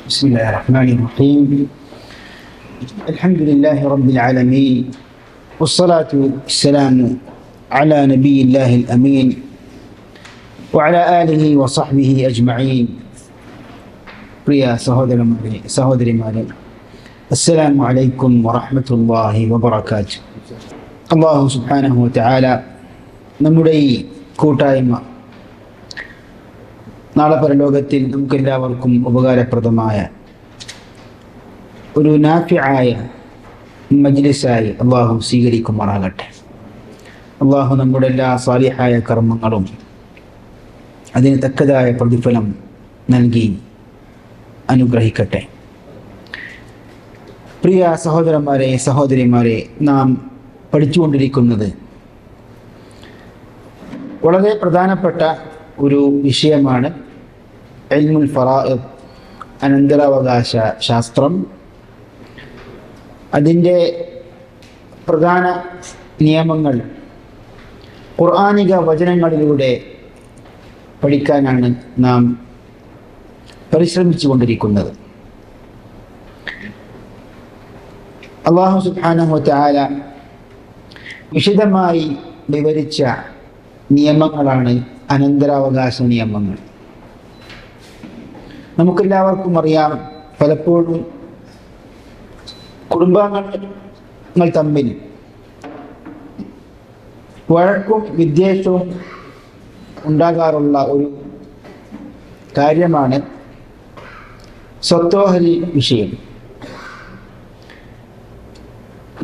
بسم الله الرحمن الرحيم. الحمد لله رب العالمين والصلاة والسلام على نبي الله الأمين وعلى آله وصحبه أجمعين. പ്രിയ സഹോദരിമാരെ, അസ്സലാമു അലൈക്കും വറഹ്മത്തുള്ളാഹി വബറകാതുഹു. അല്ലാഹു സുബ്ഹാനഹു വതആല നമ്മുടെ ഈ കൂട്ടായ്മ നാളെ പരലോകത്തിൽ നമുക്കെല്ലാവർക്കും ഉപകാരപ്രദമായ ഒരു നാഫിആയ മജ്ലിസായി അള്ളാഹു സ്വീകരിക്കുമാറാകട്ടെ. അള്ളാഹു നമ്മുടെ എല്ലാ സാലിഹായ കർമ്മങ്ങളും അതിന് തക്കതായ പ്രതിഫലം നൽകി അനുഗ്രഹിക്കട്ടെ. പ്രിയ സഹോദരന്മാരെ, സഹോദരിമാരെ, നാം പഠിച്ചുകൊണ്ടിരിക്കുന്നത് വളരെ പ്രധാനപ്പെട്ട ഒരു വിഷയമാണ് ഇൽമുൽ ഫറാഇദ്, അനന്തരാവകാശ ശാസ്ത്രം. അതിൻ്റെ പ്രധാന നിയമങ്ങൾ ഖുർആനിക വചനങ്ങളിലൂടെ പഠിക്കാനാണ് നാം പരിശ്രമിച്ചു കൊണ്ടിരിക്കുന്നത്. അല്ലാഹു സുബ്ഹാനഹു വതആല വിശദമായി വിവരിച്ച നിയമങ്ങളാണ് അനന്തരാവകാശ നിയമങ്ങൾ. നമുക്കെല്ലാവർക്കും അറിയാം, പലപ്പോഴും കുടുംബാംഗങ്ങൾ തമ്മിൽ വഴക്കും വിദ്വേഷവും ഉണ്ടാകാറുള്ള ഒരു കാര്യമാണ് സ്വത്തോഹരി വിഷയം.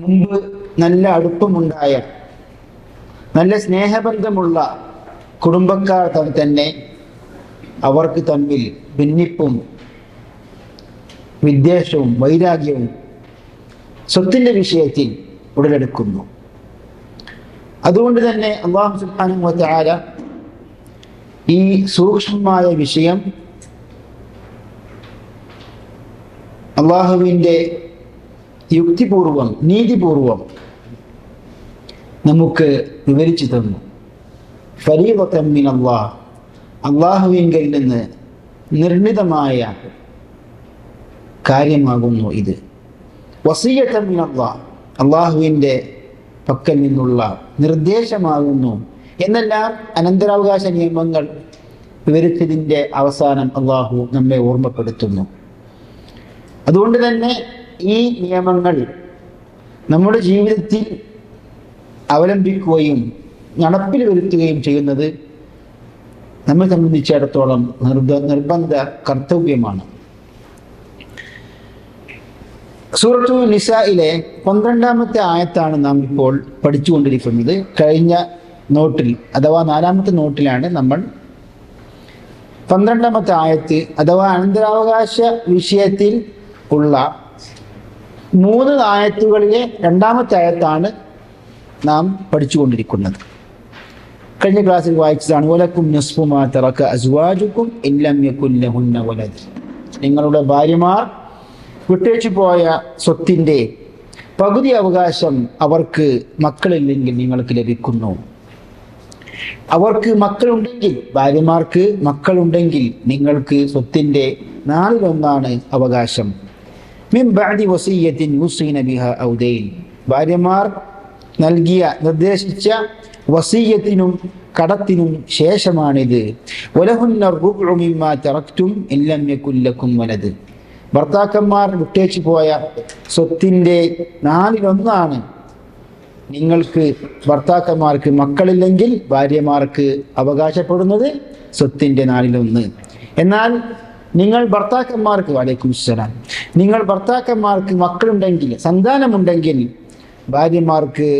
മുമ്പ് നല്ല അടുപ്പമുണ്ടായ, നല്ല സ്നേഹബന്ധമുള്ള കുടുംബക്കാർ തന്നെ അവർക്ക് തമ്മിൽ ഭിന്നിപ്പും വിദ്വേഷവും വൈരാഗ്യവും സ്വത്തിൻ്റെ വിഷയത്തിൽ ഉടലെടുക്കുന്നു. അതുകൊണ്ട് തന്നെ അല്ലാഹു സുബ്ഹാനഹു വതആല ഈ സൂക്ഷ്മമായ വിഷയം അള്ളാഹുവിൻ്റെ യുക്തിപൂർവം, നീതിപൂർവം നമുക്ക് വിവരിച്ചു തന്നു. ഫരീദത്തൻ മിനല്ലാഹ്, അള്ളാഹുവിങ്കൽ നിന്ന് നിർണിതമായ കാര്യമാകുന്നു ഇത്. വസിയ്യത്തൻ മിനല്ലാഹ്, അള്ളാഹുവിൻ്റെ പക്കൽ നിന്നുള്ള നിർദ്ദേശമാകുന്നു എന്നെല്ലാം അനന്തരാവകാശ നിയമങ്ങൾ വിവരിച്ചതിൻ്റെ അവസാനം അള്ളാഹു നമ്മെ ഓർമ്മപ്പെടുത്തുന്നു. അതുകൊണ്ട് തന്നെ ഈ നിയമങ്ങൾ നമ്മുടെ ജീവിതത്തിൽ അവലംബിക്കുകയും നടപ്പിൽ വരുത്തുകയും ചെയ്യുന്നത് നമ്മെ സംബന്ധിച്ചിടത്തോളം നിർബന്ധ കർത്തവ്യമാണ്. സൂറത്തു നിസായിലെ 12-ാമത്തെ ആയത്താണ് നാം ഇപ്പോൾ പഠിച്ചുകൊണ്ടിരിക്കുന്നത്. കഴിഞ്ഞ നോട്ടിൽ അഥവാ 4-ാമത്തെ നോട്ടിലാണ് നമ്മൾ 12-ാമത്തെ ആയത്ത് അഥവാ അനന്തരാവകാശ വിഷയത്തിൽ ഉള്ള 3 ആയത്തുകളിലെ 2-ാമത്തെ ആയത്താണ് നാം പഠിച്ചുകൊണ്ടിരിക്കുന്നത്. കഴിഞ്ഞ ക്ലാസ്സിൽ വായിച്ചതാണ് വലക്കും നിസ്ഫു മാ തറക അസ്വാജുക്കും ഇൻ ലം യകുൻ ലഹുന്ന വലദ്. നിങ്ങളുടെ ഭാര്യമാർ വിട്ടേച്ചു പോയ സ്വത്തിൻ്റെ പകുതി അവകാശം അവർക്ക് മക്കളില്ലെങ്കിൽ നിങ്ങൾക്ക് ലഭിക്കുന്നു. അവർക്ക് മക്കളുണ്ടെങ്കിൽ, ഭാര്യമാർക്ക് മക്കളുണ്ടെങ്കിൽ നിങ്ങൾക്ക് സ്വത്തിൻ്റെ 4/1 അവകാശം. മിൻ ബഅദി വസിയ്യത്തിൻ യുസീന ബിഹാ ഔ ദൈൻ, ഭാര്യമാർ നൽകിയ, നിർദ്ദേശിച്ച വസിയ്യത്തിനും കടത്തിനും ശേഷമാണിത്. വലഹുന്ന റുബ്ഉ മിമ്മാ തറക്തും ഇൻ ലം യകുൻ ലക്കും വലദ്, ഭർത്താക്കന്മാർ വിട്ടേച്ചു പോയ സ്വത്തിൻ്റെ 4/1 നിങ്ങൾക്ക്, ഭർത്താക്കന്മാർക്ക് മക്കളില്ലെങ്കിൽ ഭാര്യമാർക്ക് അവകാശപ്പെടുന്നത് സ്വത്തിൻ്റെ 4/1. എന്നാൽ നിങ്ങൾ ഭർത്താക്കന്മാർക്ക്, വലൈക്കും സലാം, നിങ്ങൾ ഭർത്താക്കന്മാർക്ക് മക്കളുണ്ടെങ്കിൽ, സന്താനമുണ്ടെങ്കിൽ ഭാര്യമാർക്ക്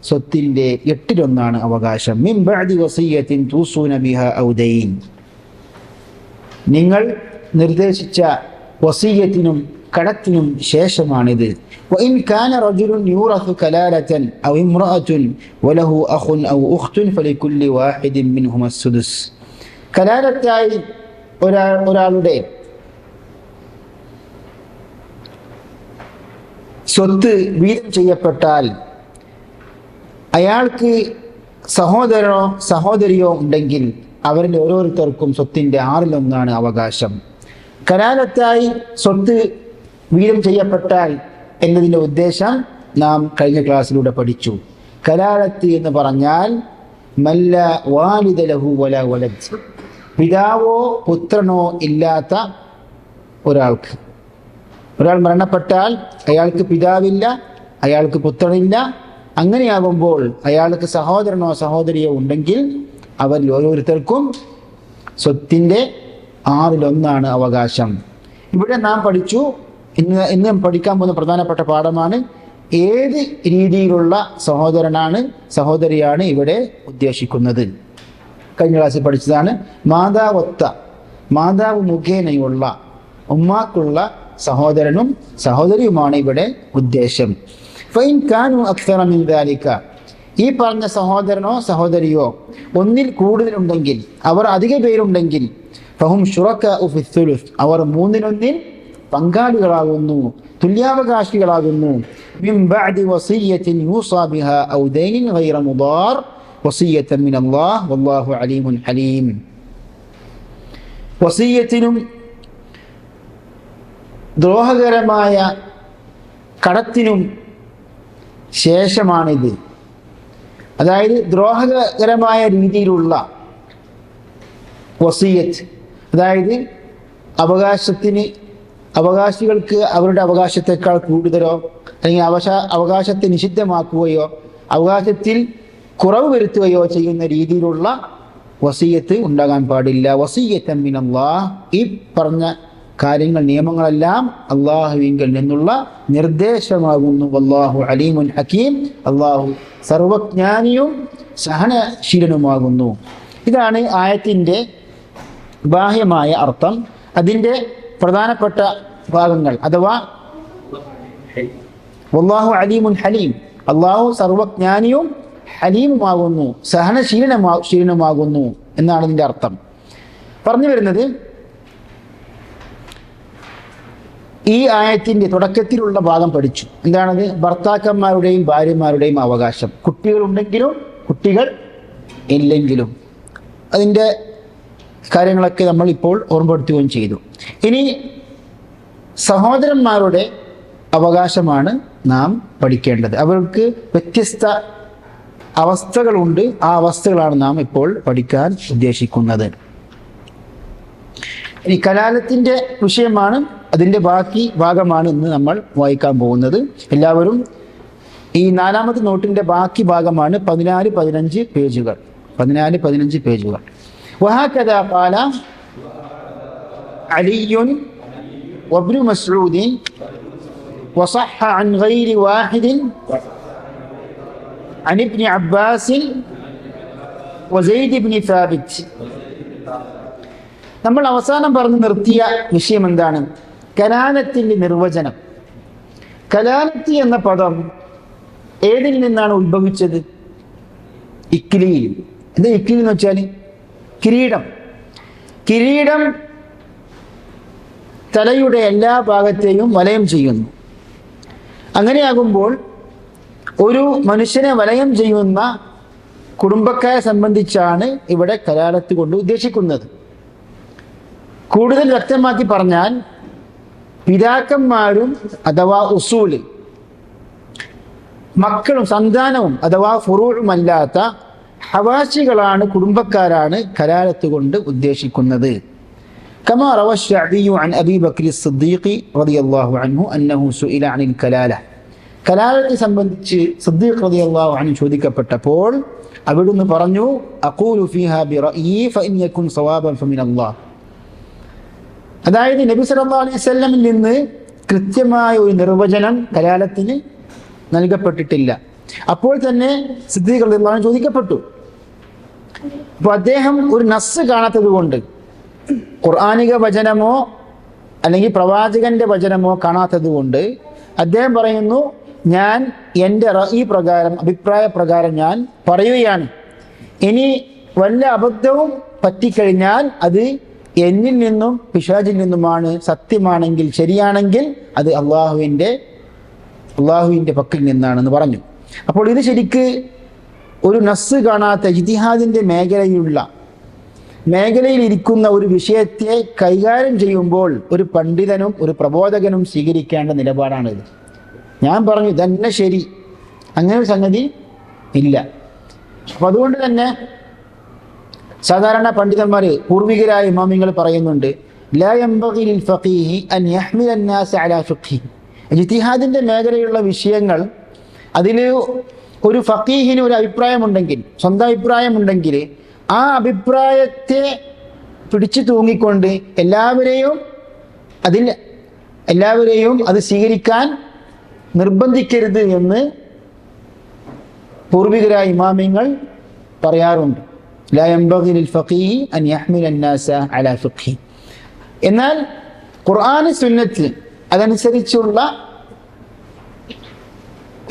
സ്വത്തിൻ്റെ 8/1 അവകാശം. മിൻ ബഅദി വസിയ്യത്തിൻ തൂസൂന ബിഹാ ഔ ദൈൻ, നിങ്ങൾ നിർദ്ദേശിച്ച വസിയ്യത്തിനും കടത്തിനും ശേഷമാണിത്. വഇൻ കാന റജുലുൻ യൂറസു കലാലതൻ ഔ ഇംറഅത്തുൻ വലഹു അഖുൻ ഔ ഉഖ്തുൻ ഫലികുല്ലി വാഹിദിൻ മിൻഹുമ അസ്സുദുസ്, കലാലത്തായി ഒരാളുടെ സ്വത്ത് വീതം ചെയ്യപ്പെട്ടാൽ അയാൾക്ക് സഹോദരനോ സഹോദരിയോ ഉണ്ടെങ്കിൽ അവരിൽ ഓരോരുത്തർക്കും സ്വത്തിൻ്റെ 1/6 അവകാശം. കലാലത്തായി സ്വത്ത് വീതം ചെയ്യപ്പെട്ടാൽ എന്നതിൻ്റെ ഉദ്ദേശം നാം കഴിഞ്ഞ ക്ലാസ്സിലൂടെ പഠിച്ചു. കലാലത്ത് എന്ന് പറഞ്ഞാൽ മല്ല വാലിദ ലഹു വല വലദ്, പിതാവോ പുത്രനോ ഇല്ലാത്ത ഒരാൾക്ക്. ഒരാൾ മരണപ്പെട്ടാൽ അയാൾക്ക് പിതാവില്ല, അയാൾക്ക് പുത്രനില്ല. അങ്ങനെയാകുമ്പോൾ അയാൾക്ക് സഹോദരനോ സഹോദരിയോ ഉണ്ടെങ്കിൽ അവരിൽ ഓരോരുത്തർക്കും സ്വത്തിൻ്റെ 1/6 അവകാശം. ഇവിടെ നാം പഠിച്ചു. ഇന്ന് പഠിക്കാൻ പോകുന്ന പ്രധാനപ്പെട്ട പാഠമാണ് ഏത് രീതിയിലുള്ള സഹോദരനാണ് സഹോദരിയാണ് ഇവിടെ ഉദ്ദേശിക്കുന്നത്. കഴിഞ്ഞ ക്ലാസ്സിൽ പഠിച്ചതാണ് മാതാവ് മുഖേനയുള്ള ഉമ്മാക്കുള്ള സഹോദരനും സഹോദരിയുമാണ് ഇവിടെ ഉദ്ദേശം. ഫൈൻ കാനു അക്സറ മിൻ ദാലിക, ഈ പറഞ്ഞ സഹോദരനോ സഹോദരിയോ ഒന്നിൽ കൂടുതലുണ്ടെങ്കിൽ, അവർ അധിക പേരുണ്ടെങ്കിൽ, ഫഹും ശുറകാഉ ഫിസ്സുലുസ്, അവർ 3/1 പങ്കാളികളാകുന്നു, തുല്യാവകാശികളാകുന്നു. മിൻ ബഅദി വസിയ്യത്തിൻ യൂസാ ബിഹാ ഔ ദൈനിൻ ഗൈറ മുദാർ വസിയ്യത്തൻ മിനല്ലാഹ് വല്ലാഹു അലീമുൻ ഹലീം. വസിയ്യത്തിനും ദ്രോഹകരമായ കടത്തിനും ശേഷമാണിത്. അതായത് ദ്രോഹകരമായ രീതിയിലുള്ള വസിയ്യത്ത്, അതായത് അവകാശികൾക്ക് അവരുടെ അവകാശത്തെക്കാൾ കൂടുതലോ അല്ലെങ്കിൽ അവകാശത്തെ നിഷിദ്ധമാക്കുകയോ അവകാശത്തിൽ കുറവ് വരുത്തുകയോ ചെയ്യുന്ന രീതിയിലുള്ള വസിയ്യത്ത് ഉണ്ടാകാൻ പാടില്ല. വസിയ്യത്തൻ മിനല്ലാഹ്, ഈ പറഞ്ഞ കാര്യങ്ങൾ നിയമങ്ങളെല്ലാം അള്ളാഹുവിങ്കിൽ നിന്നുള്ള നിർദ്ദേശമാകുന്നു. വല്ലാഹു അലീമുൻ ഹക്കീം, അള്ളാഹു സർവജ്ഞാനിയും സഹനശീലനുമാകുന്നു. ഇതാണ് ആയത്തിൻ്റെ ബാഹ്യമായ അർത്ഥം. അതിൻ്റെ പ്രധാനപ്പെട്ട ഭാഗങ്ങൾ അഥവാ വല്ലാഹു അലീമുൻ ഹലീം, അള്ളാഹു സർവജ്ഞാനിയും ഹലീമുമാകുന്നു, സഹനശീലനുമാകുന്നു എന്നാണ് ഇതിൻ്റെ അർത്ഥം. പറഞ്ഞു വരുന്നത്, ഈ ആയത്തിൻ്റെ തുടക്കത്തിലുള്ള ഭാഗം പഠിച്ചു. എന്താണത്? ഭർത്താക്കന്മാരുടെയും ഭാര്യമാരുടെയും അവകാശം. കുട്ടികളുണ്ടെങ്കിലും കുട്ടികൾ ഇല്ലെങ്കിലും അതിൻ്റെ കാര്യങ്ങളൊക്കെ നമ്മൾ ഇപ്പോൾ ഓർമ്മപ്പെടുത്തുകയും ചെയ്തു. ഇനി സഹോദരന്മാരുടെ അവകാശമാണ് നാം പഠിക്കേണ്ടത്. അവർക്ക് വ്യത്യസ്ത അവസ്ഥകളുണ്ട്. ആ അവസ്ഥകളാണ് നാം ഇപ്പോൾ പഠിക്കാൻ ഉദ്ദേശിക്കുന്നത്. ഇനി കലാലത്തിൻ്റെ വിഷയമാണ്, അതിൻ്റെ ബാക്കി ഭാഗമാണ് ഇന്ന് നമ്മൾ വായിക്കാൻ പോകുന്നത്. എല്ലാവരും ഈ 4ാമത്തെ നോട്ടിൻ്റെ ബാക്കി ഭാഗമാണ് 14-15 പേജുകൾ. 14-15 പേജുകൾ. വഹകദാ ഖാല അലിയുൻ വബ്നു മസ്ഊദിൻ വസഹ അൻ ഗൈരി വാഹിദിൻ അൻ ഇബ്നു അബ്ബാസിൻ വസൈദ് ഇബ്നു സാബിത്ത്. നമ്മൾ അവസാനം പറഞ്ഞു നിർത്തിയ വിഷയം എന്താണ്? കലാലത്തിൻ്റെ നിർവചനം. കലാലത്ത് എന്ന പദം ഏതിൽ നിന്നാണ് ഉത്ഭവിച്ചത്? ഇക്ലീൽ. എന്താ ഇക്ലീൽ എന്ന് വെച്ചാൽ? കിരീടം. കിരീടം തലയുടെ എല്ലാ ഭാഗത്തെയും വലയം ചെയ്യുന്നു. അങ്ങനെയാകുമ്പോൾ ഒരു മനുഷ്യനെ വലയം ചെയ്യുന്ന കുടുംബക്കാരെ സംബന്ധിച്ചാണ് ഇവിടെ കലാലത്ത് കൊണ്ട് ഉദ്ദേശിക്കുന്നത്. കൂടുതൽ വ്യക്തമാക്കി പറഞ്ഞാൽ പിതാക്കന്മാരും അഥവാ ഉസൂല്, മക്കളും സന്താനവും അഥവാ ഫുറൂഉമല്ലാത്ത ഹവാശികളാണ്, കുടുംബക്കാരാണ് കലാലത്ത് കൊണ്ട് ഉദ്ദേശിക്കുന്നത്. കമാ റവ ശഅബിയ്യു അൻ അബീ ബക്കർ സിദ്ദീഖി റളിയല്ലാഹു അൻഹു അന്നഹു സുഇല അനിൽ കലാല. കലാലത്തെ സംബന്ധിച്ച് സിദ്ദീഖ് റളിയല്ലാഹു അൻഹു ചോദിക്കപ്പെട്ടപ്പോൾ അവിടുന്ന് പറഞ്ഞു, അഖൂലു ഫീഹാ ബിറഅയി ഫഇൻ യകുൻ സവാബൻ ഫമിനല്ലാഹ്. അതായത് നബി സല്ലല്ലാഹു അലൈഹി വസല്ലമിൽ നിന്ന് കൃത്യമായ ഒരു നിർവചനം കലാലത്തിന് നൽകപ്പെട്ടിട്ടില്ല. അപ്പോൾ തന്നെ സിദ്ദീഖ് റളിയല്ലാഹു അൻഹു ചോദിക്കപ്പെട്ടു. അപ്പോൾ അദ്ദേഹം ഒരു നസ്സ് കാണാത്തത് കൊണ്ട്, ഖുർആനിക വചനമോ അല്ലെങ്കിൽ പ്രവാചകന്റെ വചനമോ കാണാത്തത് കൊണ്ട് അദ്ദേഹം പറയുന്നു, ഞാൻ എൻ്റെ റഈ പ്രകാരം, അഭിപ്രായ പ്രകാരം ഞാൻ പറയുകയാണ്. ഇനി വല്ല അബദ്ധവും പറ്റിക്കഴിഞ്ഞാൽ അത് എന്നിൽ നിന്നും പിശാചിൽ നിന്നുമാണ്. സത്യമാണെങ്കിൽ, ശരിയാണെങ്കിൽ അത് അള്ളാഹുവിൻ്റെ പക്കൽ നിന്നാണെന്ന് പറഞ്ഞു. അപ്പോൾ ഇത് ശരിക്ക് ഒരു നസ്സ് കാണാത്ത ഇജ്തിഹാദിൻ്റെ മേഖലയിലുള്ള മേഖലയിൽ ഇരിക്കുന്ന ഒരു വിഷയത്തെ കൈകാര്യം ചെയ്യുമ്പോൾ ഒരു പണ്ഡിതനും ഒരു പ്രബോധകനും സ്വീകരിക്കേണ്ട നിലപാടാണിത്. ഞാൻ പറഞ്ഞു ഇതന്നെ ശരി, അങ്ങനെ ഒരു സംഗതി ഇല്ല. അപ്പം അതുകൊണ്ട് തന്നെ സാധാരണ പണ്ഡിതന്മാർ പൂർവികരായ ഇമാമിങ്ങൾ പറയുന്നുണ്ട്, ലാ യംബഗി ലിൽ ഫഖീഹി അൻ യഹ്മില അന്നാസ അലാ ഫിഖ്ഹി. ഇജ്തിഹാദിന്റെ മേഖലയിലുള്ള വിഷയങ്ങൾ അതിൽ ഒരു ഫഖീഹിന് ഒരു അഭിപ്രായമുണ്ടെങ്കിൽ, സ്വന്തം അഭിപ്രായമുണ്ടെങ്കിൽ ആ അഭിപ്രായത്തെ പിടിച്ചു തൂങ്ങിക്കൊണ്ട് എല്ലാവരെയും അത് സ്വീകരിക്കാൻ നിർബന്ധിക്കരുത് എന്ന് പൂർവികരായ ഇമാമിങ്ങൾ പറയാറുണ്ട്. ലാ യംബഗി ലിൽ ഫഖീഹി അൻ യഹ്മില അന്നാസ അലാ ഫിഖ്ഹി. എന്നാൽ ഖുർആൻ സുന്നത്ത് അതനുസരിച്ചുള്ള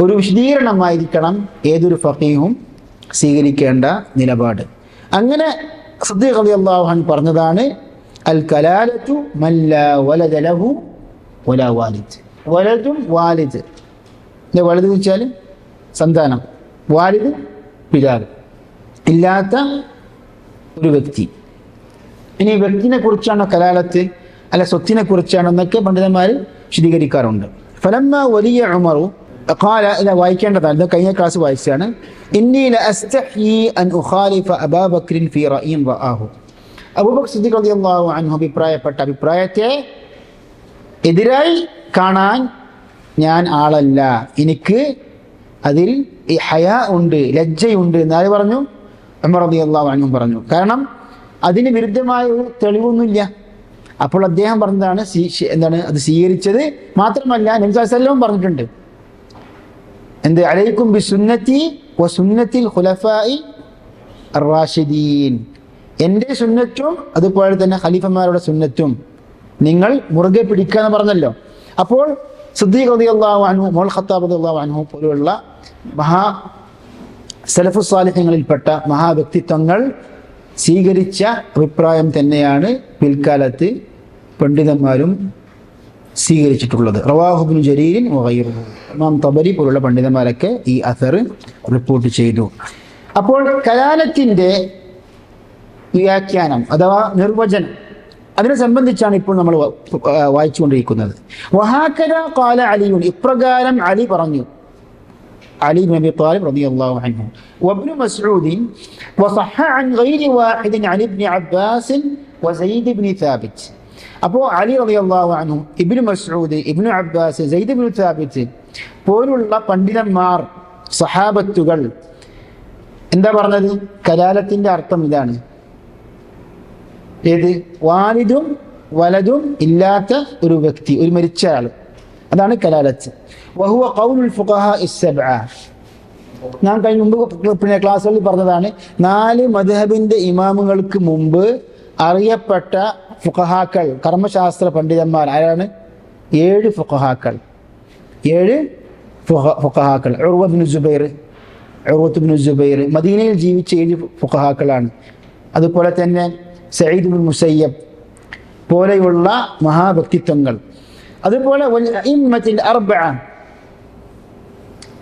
ഒരു വിശദീകരണമായിരിക്കണം ഏതൊരു ഫഖീഹും സ്വീകരിക്കേണ്ട നിലപാട്. അങ്ങനെ സിദ്ദീഖ് റളിയല്ലാഹു അൻഹു പറഞ്ഞതാണ്, അൽ കലാലത്തു മൻ ലാ വലദ ലഹു വലാ വാലിദ്. വലദും വാലിദ്, വലത് എന്ന് വെച്ചാൽ സന്താനം, വാലിദ് പിതാവ് ഇല്ലാത്ത ഒരു വ്യക്തി. ഇനി വ്യക്തിനെ കുറിച്ചാണോ കലാലത്ത്, അല്ല സ്വത്തിനെ കുറിച്ചാണോ എന്നൊക്കെ പണ്ഡിതന്മാർ വിശദീകരിക്കാറുണ്ട്. ഫലമ്മ വലിയ ഉമറു ഖാല, ഇത് വായിക്കേണ്ടതാണ്, ഇത് കഴിഞ്ഞ ക്ലാസ് വായിച്ചാണ്. ഇന്നി ലഅസ്തഹ്യി അൻ ഉഖാലിഫ അബാ ബക്രിൻ ഫീ റഅയിൻ റആഹു. അബൂബക്കർ സിദ്ദീഖ് റളിയല്ലാഹു അൻഹു അഭിപ്രായപ്പെട്ട അഭിപ്രായത്തെ എതിരായി കാണാൻ ഞാൻ ആളല്ല, എനിക്ക് അതിൽ ഹയാ ഉണ്ട്, ലജ്ജയുണ്ട് എന്നാല് പറഞ്ഞു. ഉമർ റളിയല്ലാഹു അൻഹു പറഞ്ഞു. കാരണം അതിന് വിരുദ്ധമായ ഒരു തെളിവൊന്നുമില്ല. അപ്പോൾ അദ്ദേഹം പറഞ്ഞതാണ് എന്താണ് അത് സ്വീകരിച്ചത്. മാത്രമല്ല നബി സല്ലല്ലാഹു അലൈഹി വസല്ലം പറഞ്ഞിട്ടുണ്ട്, എന്ത്, അലൈക്കും ബിസുന്നതി വസുന്നത്തിൽ ഖുലഫാഇ അർ-റാഷിദീൻ, എൻ്റെ സുന്നത്തും അതുപോലെ തന്നെ ഖലീഫമാരുടെ സുന്നത്തും നിങ്ങൾ മുറുകെ പിടിക്കുക എന്ന് പറഞ്ഞല്ലോ. അപ്പോൾ സിദ്ദീഖ് റളിയല്ലാഹു അൻഹു, ഉമർ ഖത്താബ് റളിയല്ലാഹു അൻഹു പോലുള്ള സലഫു സാലിഹ്യങ്ങളിൽപ്പെട്ട മഹാവ്യക്തിത്വങ്ങൾ സ്വീകരിച്ച അഭിപ്രായം തന്നെയാണ് പിൽക്കാലത്ത് പണ്ഡിതന്മാരും സ്വീകരിച്ചിട്ടുള്ളത്. റവാഹു ഇബ്നു ജരീർ വഗൈറുഹു, ഇമാം തബരി പോലുള്ള പണ്ഡിതന്മാരൊക്കെ ഈ അസർ റിപ്പോർട്ട് ചെയ്തു. അപ്പോൾ കലാലത്തിൻ്റെ വ്യാഖ്യാനം അഥവാ നിർവചനം, അതിനെ സംബന്ധിച്ചാണ് ഇപ്പോൾ നമ്മൾ വായിച്ചുകൊണ്ടിരിക്കുന്നത്. വഹാകദ ഖാല അലിയുൻ, ഇപ്രകാരം അലി പറഞ്ഞു, അലി ഇബ്നു അബി ത്വാലിബ് റളിയല്ലാഹു അൻഹു. വഇബ്നു മസ്ഊദ് വസഹഹ അൻ ഗൈരി വാഹിദ് അൻ ഇബ്നു അബ്ബാസ് വസയ്യിദ് ഇബ്നു സാബിത്ത്. അപ്പോൾ അലി റളിയല്ലാഹു അൻഹു, ഇബ്നു മസ്ഊദ്, ഇബ്നു അബ്ബാസ്, സയ്യിദ് ഇബ്നു സാബിത്ത് പോലുള്ള പണ്ഡിതന്മാർ, സഹാബത്തുകൾ എന്താ പറഞ്ഞത്? കലാലത്തിന്റെ അർത്ഥം ഇതാണ്. ഏത്? വാലിദും വലതും ഇല്ലാത്ത ഒരു വ്യക്തി, ഒരു മരിച്ച ആൾ, അതാണ് കലാലത്ത്. വഹുവ ഖൗലുൽ ഫുഖഹാ ഇസ്സബ്അ. ഞാൻ കഴിഞ്ഞ മുമ്പ് പിന്നെ ക്ലാസ്സുകളിൽ പറഞ്ഞതാണ്, 4 മദ്ഹബിന്റെ ഇമാമുകൾക്ക് മുമ്പ് അറിയപ്പെട്ട ഫുഖഹാക്കൾ, കർമ്മശാസ്ത്ര പണ്ഡിതന്മാർ ആരാണ്? 7 ഫുഖഹാക്കൾ. 7 ഫുഖഹാക്കൾ. ഉർവത്ത് ഇബ്നു സുബൈർ മദീനയിൽ ജീവിച്ച 7 ഫുഖഹാക്കളാണ്. അതുപോലെ തന്നെ സഈദ് ഇബ്നു മുസയ്യബ് പോലെയുള്ള മഹാവ്യക്തിത്വങ്ങൾ. അതുപോലെ വൽഅഇമ്മത്തുൽ അർബഅ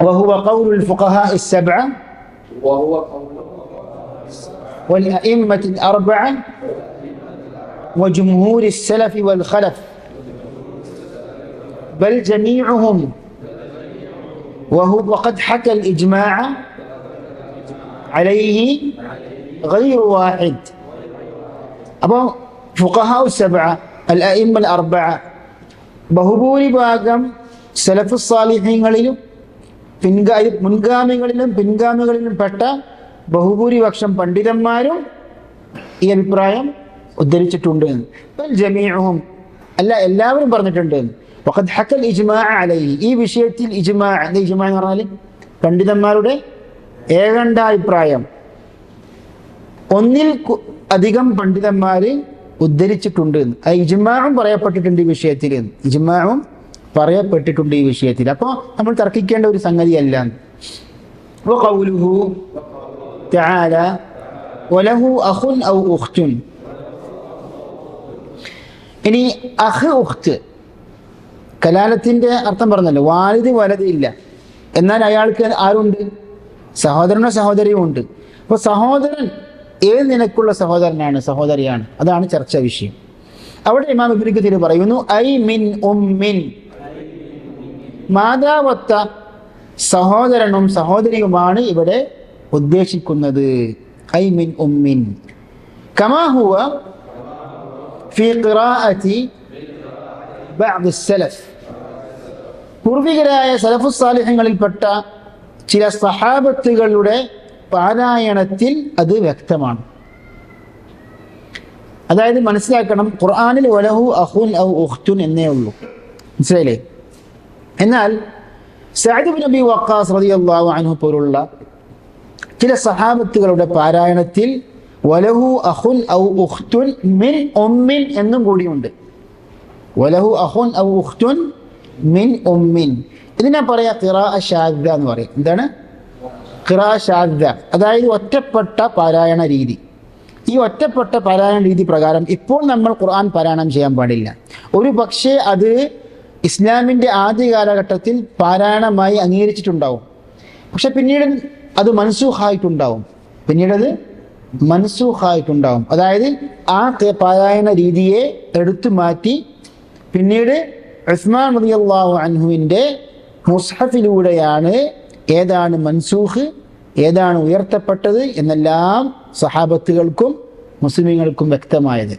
വഹുവ ഖൗലുൽ ഫുഖഹാ السبعة والأئمة الأربعة وجمهور السلف والخلف بل جميعهم وقد حكى الإجماع عليه غير واحد. അപ്പോൾ ഫുഖഹാ السبعة الأئمة الأربعة ബഹുഭൂരിഭാഗം സലഫു സാലിഹീങ്ങളിലും പിൻഗാമികളിലും പെട്ട ബഹുഭൂരിപക്ഷം പണ്ഡിതന്മാരും ഈ അഭിപ്രായം ഉദ്ധരിച്ചിട്ടുണ്ട്. ജമീഉഹും, അല്ല എല്ലാവരും പറഞ്ഞിട്ടുണ്ട്. വഖദ് ഹക്കൽ ഇജ്മാഅ അലൈഹി, ഈ വിഷയത്തിൽ ഇജ്മാഅ എന്ന് പറഞ്ഞാൽ പണ്ഡിതന്മാരുടെ ഏകണ്ഠാഭിപ്രായം, ഒന്നിൽ അധികം പണ്ഡിതന്മാർ ഉദ്ധരിച്ചിട്ടുണ്ട്. ഇജ്മാഉം പറയപ്പെട്ടിട്ടുണ്ട് ഈ വിഷയത്തിൽ, ഇജ്മാഉം പറയപ്പെട്ടിട്ടുണ്ട് ഈ വിഷയത്തിൽ. അപ്പോൾ നമ്മൾ തർക്കിക്കേണ്ട ഒരു സംഗതിയല്ല. വഖൗലുഹു തആല വലഹു അഖുൻ ഔ ഉഖ്തുൻ. ഇനി അഖ് ഉഖ്ത്, കലാലത്തിന്റെ അർത്ഥം പറഞ്ഞല്ലോ, വാലിദ് വലത് ഇല്ല, എന്നാൽ അയാൾക്ക് ആരുണ്ട്? സഹോദരനോ സഹോദരിയോ ഉണ്ട്. അപ്പോൾ സഹോദരൻ ഏത് നിനക്കുള്ള സഹോദരനാണ്, സഹോദരിയാണ്? അതാണ് ചർച്ചാ വിഷയം. അവിടെ ഇമാം ഇബ്നു കസീർ പറയുന്നു, ഐ മിൻ ഉമ്മിൻ, മാതാവത്ത സഹോദരനും സഹോദരിയുമാണ് ഇവിടെ ഉദ്ദേശിക്കുന്നത്. ഐ മിൻ ഉമ്മിൻ കമാ ഹുവ ഫീ ഖിറാഅതി ബഅദ് സലഫ്, പൂർവികരായ സലഫുസ് സാലിഹ്യങ്ങളിൽപ്പെട്ട ചില സഹാബത്തുകളുടെ പാരായണത്തിൽ അത് വ്യക്തമാണ്. അതായത് മനസ്സിലാക്കണം, ഖുർആനിൽ വലഹു അഖുൻ ഔ ഉഖ്തുൻ എന്നേ ഉള്ളൂ, മനസ്സിലായില്ലേ? എന്നാൽ സഅദ് ഇബ്നു അബി വഖാസ് റളിയല്ലാഹു അൻഹു പോലുള്ള ചില സഹാബത്തുകളുടെ പാരായണത്തിൽ വലഹു അഖുൻ ഔ ഉഖ്തുൻ മിൻ ഉമ്മിൻ എന്നും കൂടിയുണ്ട്. വലഹു അഖുൻ ഔ ഉഖ്തുൻ മിൻ ഉമ്മിൻ, ഇതിനെ പറയാ ഖിറാഅ ശാദ്ദ എന്ന് പറയും. എന്താണ് ഖിറാഅ ശാദ്ദ? അതായത് ഒറ്റപ്പെട്ട പാരായണ രീതി. ഈ ഒറ്റപ്പെട്ട പാരായണ രീതി പ്രകാരം ഇപ്പോൾ നമ്മൾ ഖുർആൻ പാരായണം ചെയ്യാൻ പാടില്ല. ഒരു പക്ഷേ അത് ഇസ്ലാമിൻ്റെ ആദ്യ കാലഘട്ടത്തിൽ പാരായണമായി അംഗീകരിച്ചിട്ടുണ്ടാവും, പക്ഷെ പിന്നീട് അത് മൻസൂഖായിട്ടുണ്ടാവും. അതായത് ആ പാരായണ രീതിയെ എടുത്തു മാറ്റി പിന്നീട് ഉസ്മാൻ റളിയല്ലാഹു അൻഹുവിൻ്റെ മുസ്ഹഫിലൂടെയാണ് ഏതാണ് മൻസൂഖ്, ഏതാണ് ഉയർത്തപ്പെട്ടത് എന്നെല്ലാം സഹാബത്തുകൾക്കും മുസ്ലിമീങ്ങൾക്കും വ്യക്തമായത്.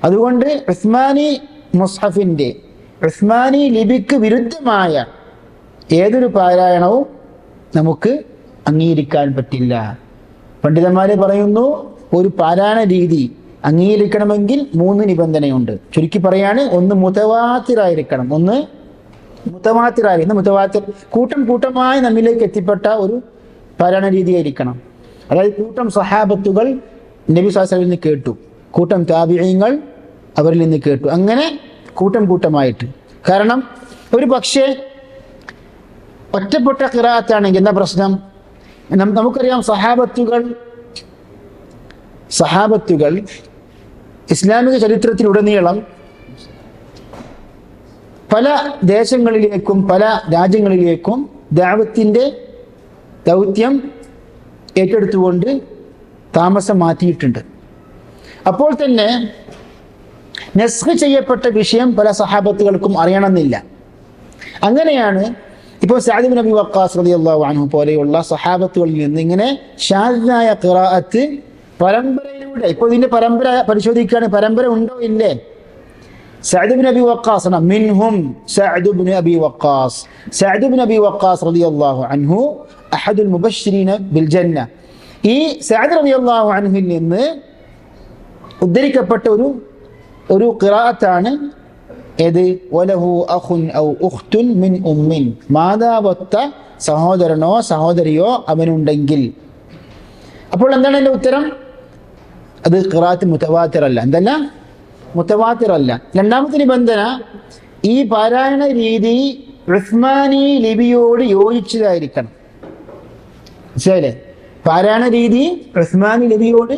അതുകൊണ്ട് ഉസ്മാനി മുസ്ഹഫിൻ്റെ, ഉസ്മാനി ലിപിക്ക് വിരുദ്ധമായ ഏതൊരു പാരായണവും നമുക്ക് അംഗീകരിക്കാൻ പറ്റില്ല. പണ്ഡിതന്മാരെ പറയുന്നു, ഒരു പാരായണ രീതി അംഗീകരിക്കണമെങ്കിൽ 3 നിബന്ധനയുണ്ട്. ചുരുക്കി പറയാണ്, ഒന്ന് മുതവാത്തിറായിരിക്കണം, മുതവാത്തിർ കൂട്ടം കൂട്ടമായി നമ്മിലേക്ക് എത്തിപ്പെട്ട ഒരു പാരായണ രീതിയായിരിക്കണം. അതായത് കൂട്ടം സഹാബത്തുകൾ നബി സ്വല്ലല്ലാഹു അലൈഹി വസല്ലം നിന്ന് കേട്ടു, കൂട്ടം താബിഈങ്ങൾ അവരിൽ നിന്ന് കേട്ടു, അങ്ങനെ കൂട്ടം കൂട്ടമായിട്ട്. കാരണം ഒരു പക്ഷേ ഒറ്റപ്പെട്ട ഖിറാഅത്താണെങ്കിൽ എന്താ പ്രശ്നം? നമുക്കറിയാം, സഹാബത്തുകൾ ഇസ്ലാമിക ചരിത്രത്തിലുടനീളം പല ദേശങ്ങളിലേക്കും പല രാജ്യങ്ങളിലേക്കും ദഅവത്തിൻ്റെ ദൗത്യം ഏറ്റെടുത്തുകൊണ്ട് താമസം മാറ്റിയിട്ടുണ്ട്. അപ്പോൾ തന്നെ നസ്ഖ് ചെയ്യപ്പെട്ട വിഷയം പല സഹാബത്തുകൾക്കും അറിയണമെന്നില്ല. അങ്ങനെയാണ് ഇപ്പോൾ സഅദ് ഇബ്നു അബി വഖാസ് റളിയല്ലാഹു അൻഹു പോലെയുള്ള സഹാബത്തുകളിൽ നിന്ന് ഇങ്ങനെ ഷാദ്ദായ ഖിറാഅത്ത് പരമ്പരയിലൂടെ, ഇപ്പോൾ ഇതിൻ്റെ പരമ്പര പരിശോധിക്കുകയാണ്, പരമ്പര ഉണ്ടോ ഇല്ലേ? സഅദ് ഇബ്നു അബി വഖാസ്, മിൻഹും സഅദ് ഇബ്നു അബി വഖാസ് റളിയല്ലാഹു അൻഹു അഹദുൽ മുബശ്ശിരീന ബിൽ ജന്ന. ഈ സഅദ് റളിയല്ലാഹു അൻഹുവിൽ നിന്ന് ഉദ്ധരിക്കപ്പെട്ട ഒരു ഖിറാഅത്താണ് ഏത്? വലഹു അഖുൻ ഔ ഉഖ്തുൻ മിൻ ഉമ്മിൻ, മാതാവത്ത സഹോദരനോ സഹോദരിയോ അവനുണ്ടെങ്കിൽ. അപ്പോൾ എന്താണ് എൻ്റെ ഉത്തരം? അത് ഖിറാഅത്ത് മുതവാത്തിറല്ല. എന്തല്ല? മുതവാത്തിറല്ല. രണ്ടാമത്തെ നിബന്ധന, ഈ പാരായണ രീതി ഉസ്മാനി ലിപിയോട് യോജിച്ചതായിരിക്കണം. മനസ്സിലായില്ലേ? പാരായണ രീതി ഉസ്മാനി ലിപിയോട്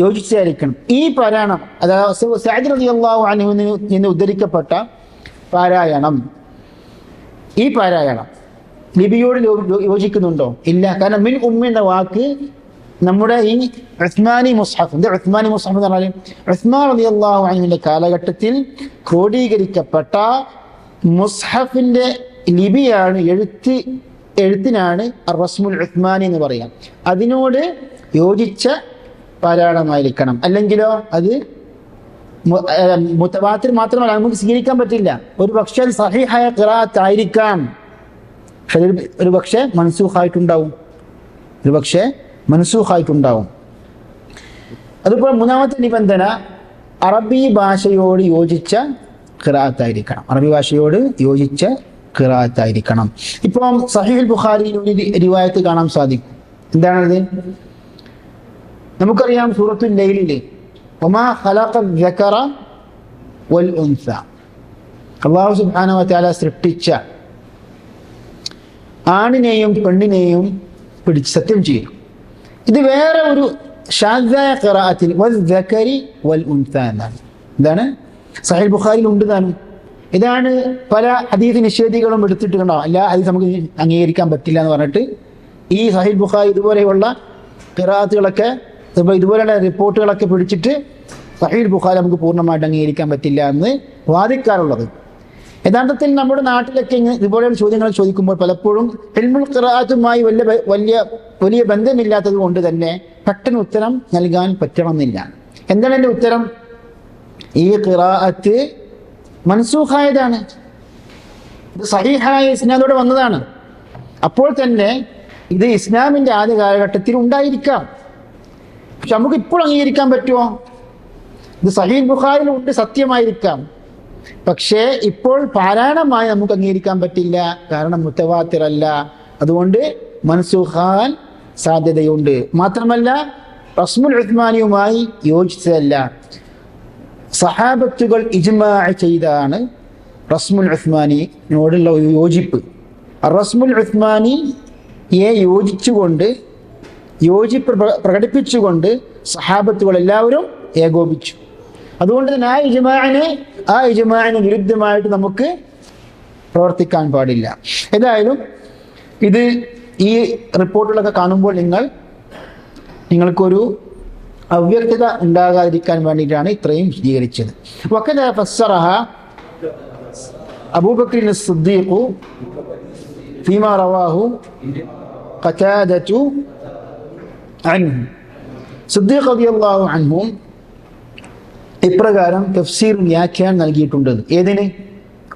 യോജിച്ചായിരിക്കണം. ഈ പാരായണം, അതായത് സഅദ് റളിയല്ലാഹു അൻഹുവിൽ നിന്ന് ഉദ്ധരിക്കപ്പെട്ട പാരായണം, ഈ പാരായണം ലിപിയോട് യോജിക്കുന്നുണ്ടോ? ഇല്ല. കാരണം മിൻ ഉമ്മ എന്ന വാക്ക് നമ്മുടെ ഈ ഉസ്മാനി മുസ്ഹഫ്, ഉസ്മാനി മുസ്ഹഫ് എന്ന് പറഞ്ഞാൽ ഉസ്മാൻ റളിയല്ലാഹു അൻഹുവിൻ്റെ കാലഘട്ടത്തിൽ ക്രോഡീകരിക്കപ്പെട്ട മുസ്ഹഫിൻ്റെ ലിപിയാണ്, എഴുത്തിനാണ് റസ്മുൽ ഉസ്മാനി എന്ന് പറയാം. അതിനോട് യോജിച്ച പാരായണമായിരിക്കണം. അല്ലെങ്കിലോ അത് മുതവാത്തിർ മാത്രമല്ല, നമുക്ക് സ്വീകരിക്കാൻ പറ്റില്ല. ഒരു പക്ഷേ അത് സഹീഹായ ഖിറാഅത്ത് ആയിരിക്കാം, പക്ഷെ ഒരു പക്ഷേ മൻസൂഖായിട്ടുണ്ടാവും. അതുപോലെ മൂന്നാമത്തെ നിബന്ധന, അറബി ഭാഷയോട് യോജിച്ച ഖിറാഅത്തായിരിക്കണം. ഇപ്പം സഹീഹുൽ ബുഖാരിയിൽ ഒരു റിവായത്ത് കാണാൻ സാധിക്കും. എന്താണത്? നമുക്കറിയാം, സൂറത്തുൽ ലൈലിൽ വമാ ഖലഖ ദക്കറ വൽ ഉൻസ, അല്ലാഹു സുബ്ഹാനഹു വ തആല സൃഷ്ടിച്ച ആണിനെയും പെണ്ണിനെയും പിടിച്ച് സത്യം ചെയ്യും. ഇത് വേറെ ഒരു ഷാദ്ദായ ഖിറാഅത്തിൽ വദ്ദക്കരി വൽ ഉൻസ എന്നാണ്. ഇതാണ് സഹീഹുൽ ബുഖാരിയിൽ ഉണ്ട് താനും. ഇതാണ് പല ഹദീസ് നിഷേധികളും എടുത്തിട്ട് കണ്ടോ, എല്ലാ ഹദീസ് നമുക്ക് അംഗീകരിക്കാൻ പറ്റില്ല എന്ന് പറഞ്ഞിട്ട് ഈ സഹീഹുൽ ബുഖാരി ഇതുപോലെയുള്ള ഖിറാഅത്തുകളൊക്കെ അപ്പോൾ ഇതുപോലെയുള്ള റിപ്പോർട്ടുകളൊക്കെ പിടിച്ചിട്ട് സഹീഹ് ബുഖാരി നമുക്ക് പൂർണ്ണമായിട്ട് അംഗീകരിക്കാൻ പറ്റില്ല എന്ന് വാദിക്കാറുള്ളത്. യഥാർത്ഥത്തിൽ നമ്മുടെ നാട്ടിലൊക്കെ ഇതുപോലെയുള്ള ചോദ്യങ്ങൾ ചോദിക്കുമ്പോൾ പലപ്പോഴും ഇൽമുൽ ഖിറാഅത്തുമായി വലിയ ബന്ധമില്ലാത്തത് കൊണ്ട് തന്നെ പെട്ടെന്ന് ഉത്തരം നൽകാൻ പറ്റണമെന്നില്ല. എന്താണ് എൻ്റെ ഉത്തരം? ഈ ഖിറാഅത്ത് മൻസൂഖായതാണ്, ഇത് സഹീഹായ ഇസ്നാദോടെ വന്നതാണ്. അപ്പോൾ തന്നെ ഇത് ഇസ്ലാമിൻ്റെ ആദ്യ കാലഘട്ടത്തിൽ ഉണ്ടായിരിക്കാം. പക്ഷെ നമുക്ക് ഇപ്പോൾ അംഗീകരിക്കാൻ പറ്റുമോ? ഇത് സഹീഹ് ബുഖാരിയിലുണ്ട്, സത്യമായിരിക്കാം. പക്ഷേ ഇപ്പോൾ പാരായണമായി നമുക്ക് അംഗീകരിക്കാൻ പറ്റില്ല, കാരണം മുത്തവാത്തിറല്ല. അതുകൊണ്ട് മൻസൂഖാൻ സാധ്യതയുണ്ട്. മാത്രമല്ല റസ്മുൽ ഉസ്മാനിയുമായി യോജിച്ചതല്ല. സഹാബത്തുകൾ ഇജ്മാ ചെയ്താണ് റസ്മുൽ ഉസ്മാനിയോടുള്ള ഒരു യോജിപ്പ്. റസ്മുൽ ഉസ്മാനിയെ യോജിപ്പ് പ്രകടിപ്പിച്ചുകൊണ്ട് സഹാബത്തുകൾ എല്ലാവരും ഏകോപിച്ചു. അതുകൊണ്ട് തന്നെ ആ ഇജ്മാഇന് വിരുദ്ധമായിട്ട് നമുക്ക് പ്രവർത്തിക്കാൻ പാടില്ല. ഏതായാലും ഈ റിപ്പോർട്ടുകളൊക്കെ കാണുമ്പോൾ നിങ്ങൾക്കൊരു അവ്യക്തത ഉണ്ടാകാതിരിക്കാൻ വേണ്ടിയിട്ടാണ് ഇത്രയും വിശദീകരിച്ചത്. വഖദ ഫസ്സറഹ അബൂബക്കർ അസ്-സിദ്ദീഖ് ഫീമാ റവാഹു ഖതാദതു അൻഹു. സിദ്ദീഖ് റളിയല്ലാഹു അൻഹു ഇപ്രകാരം തഫ്സീർ വ്യാഖ്യാനം നൽകിയിട്ടുണ്ട്. ഏതിന്?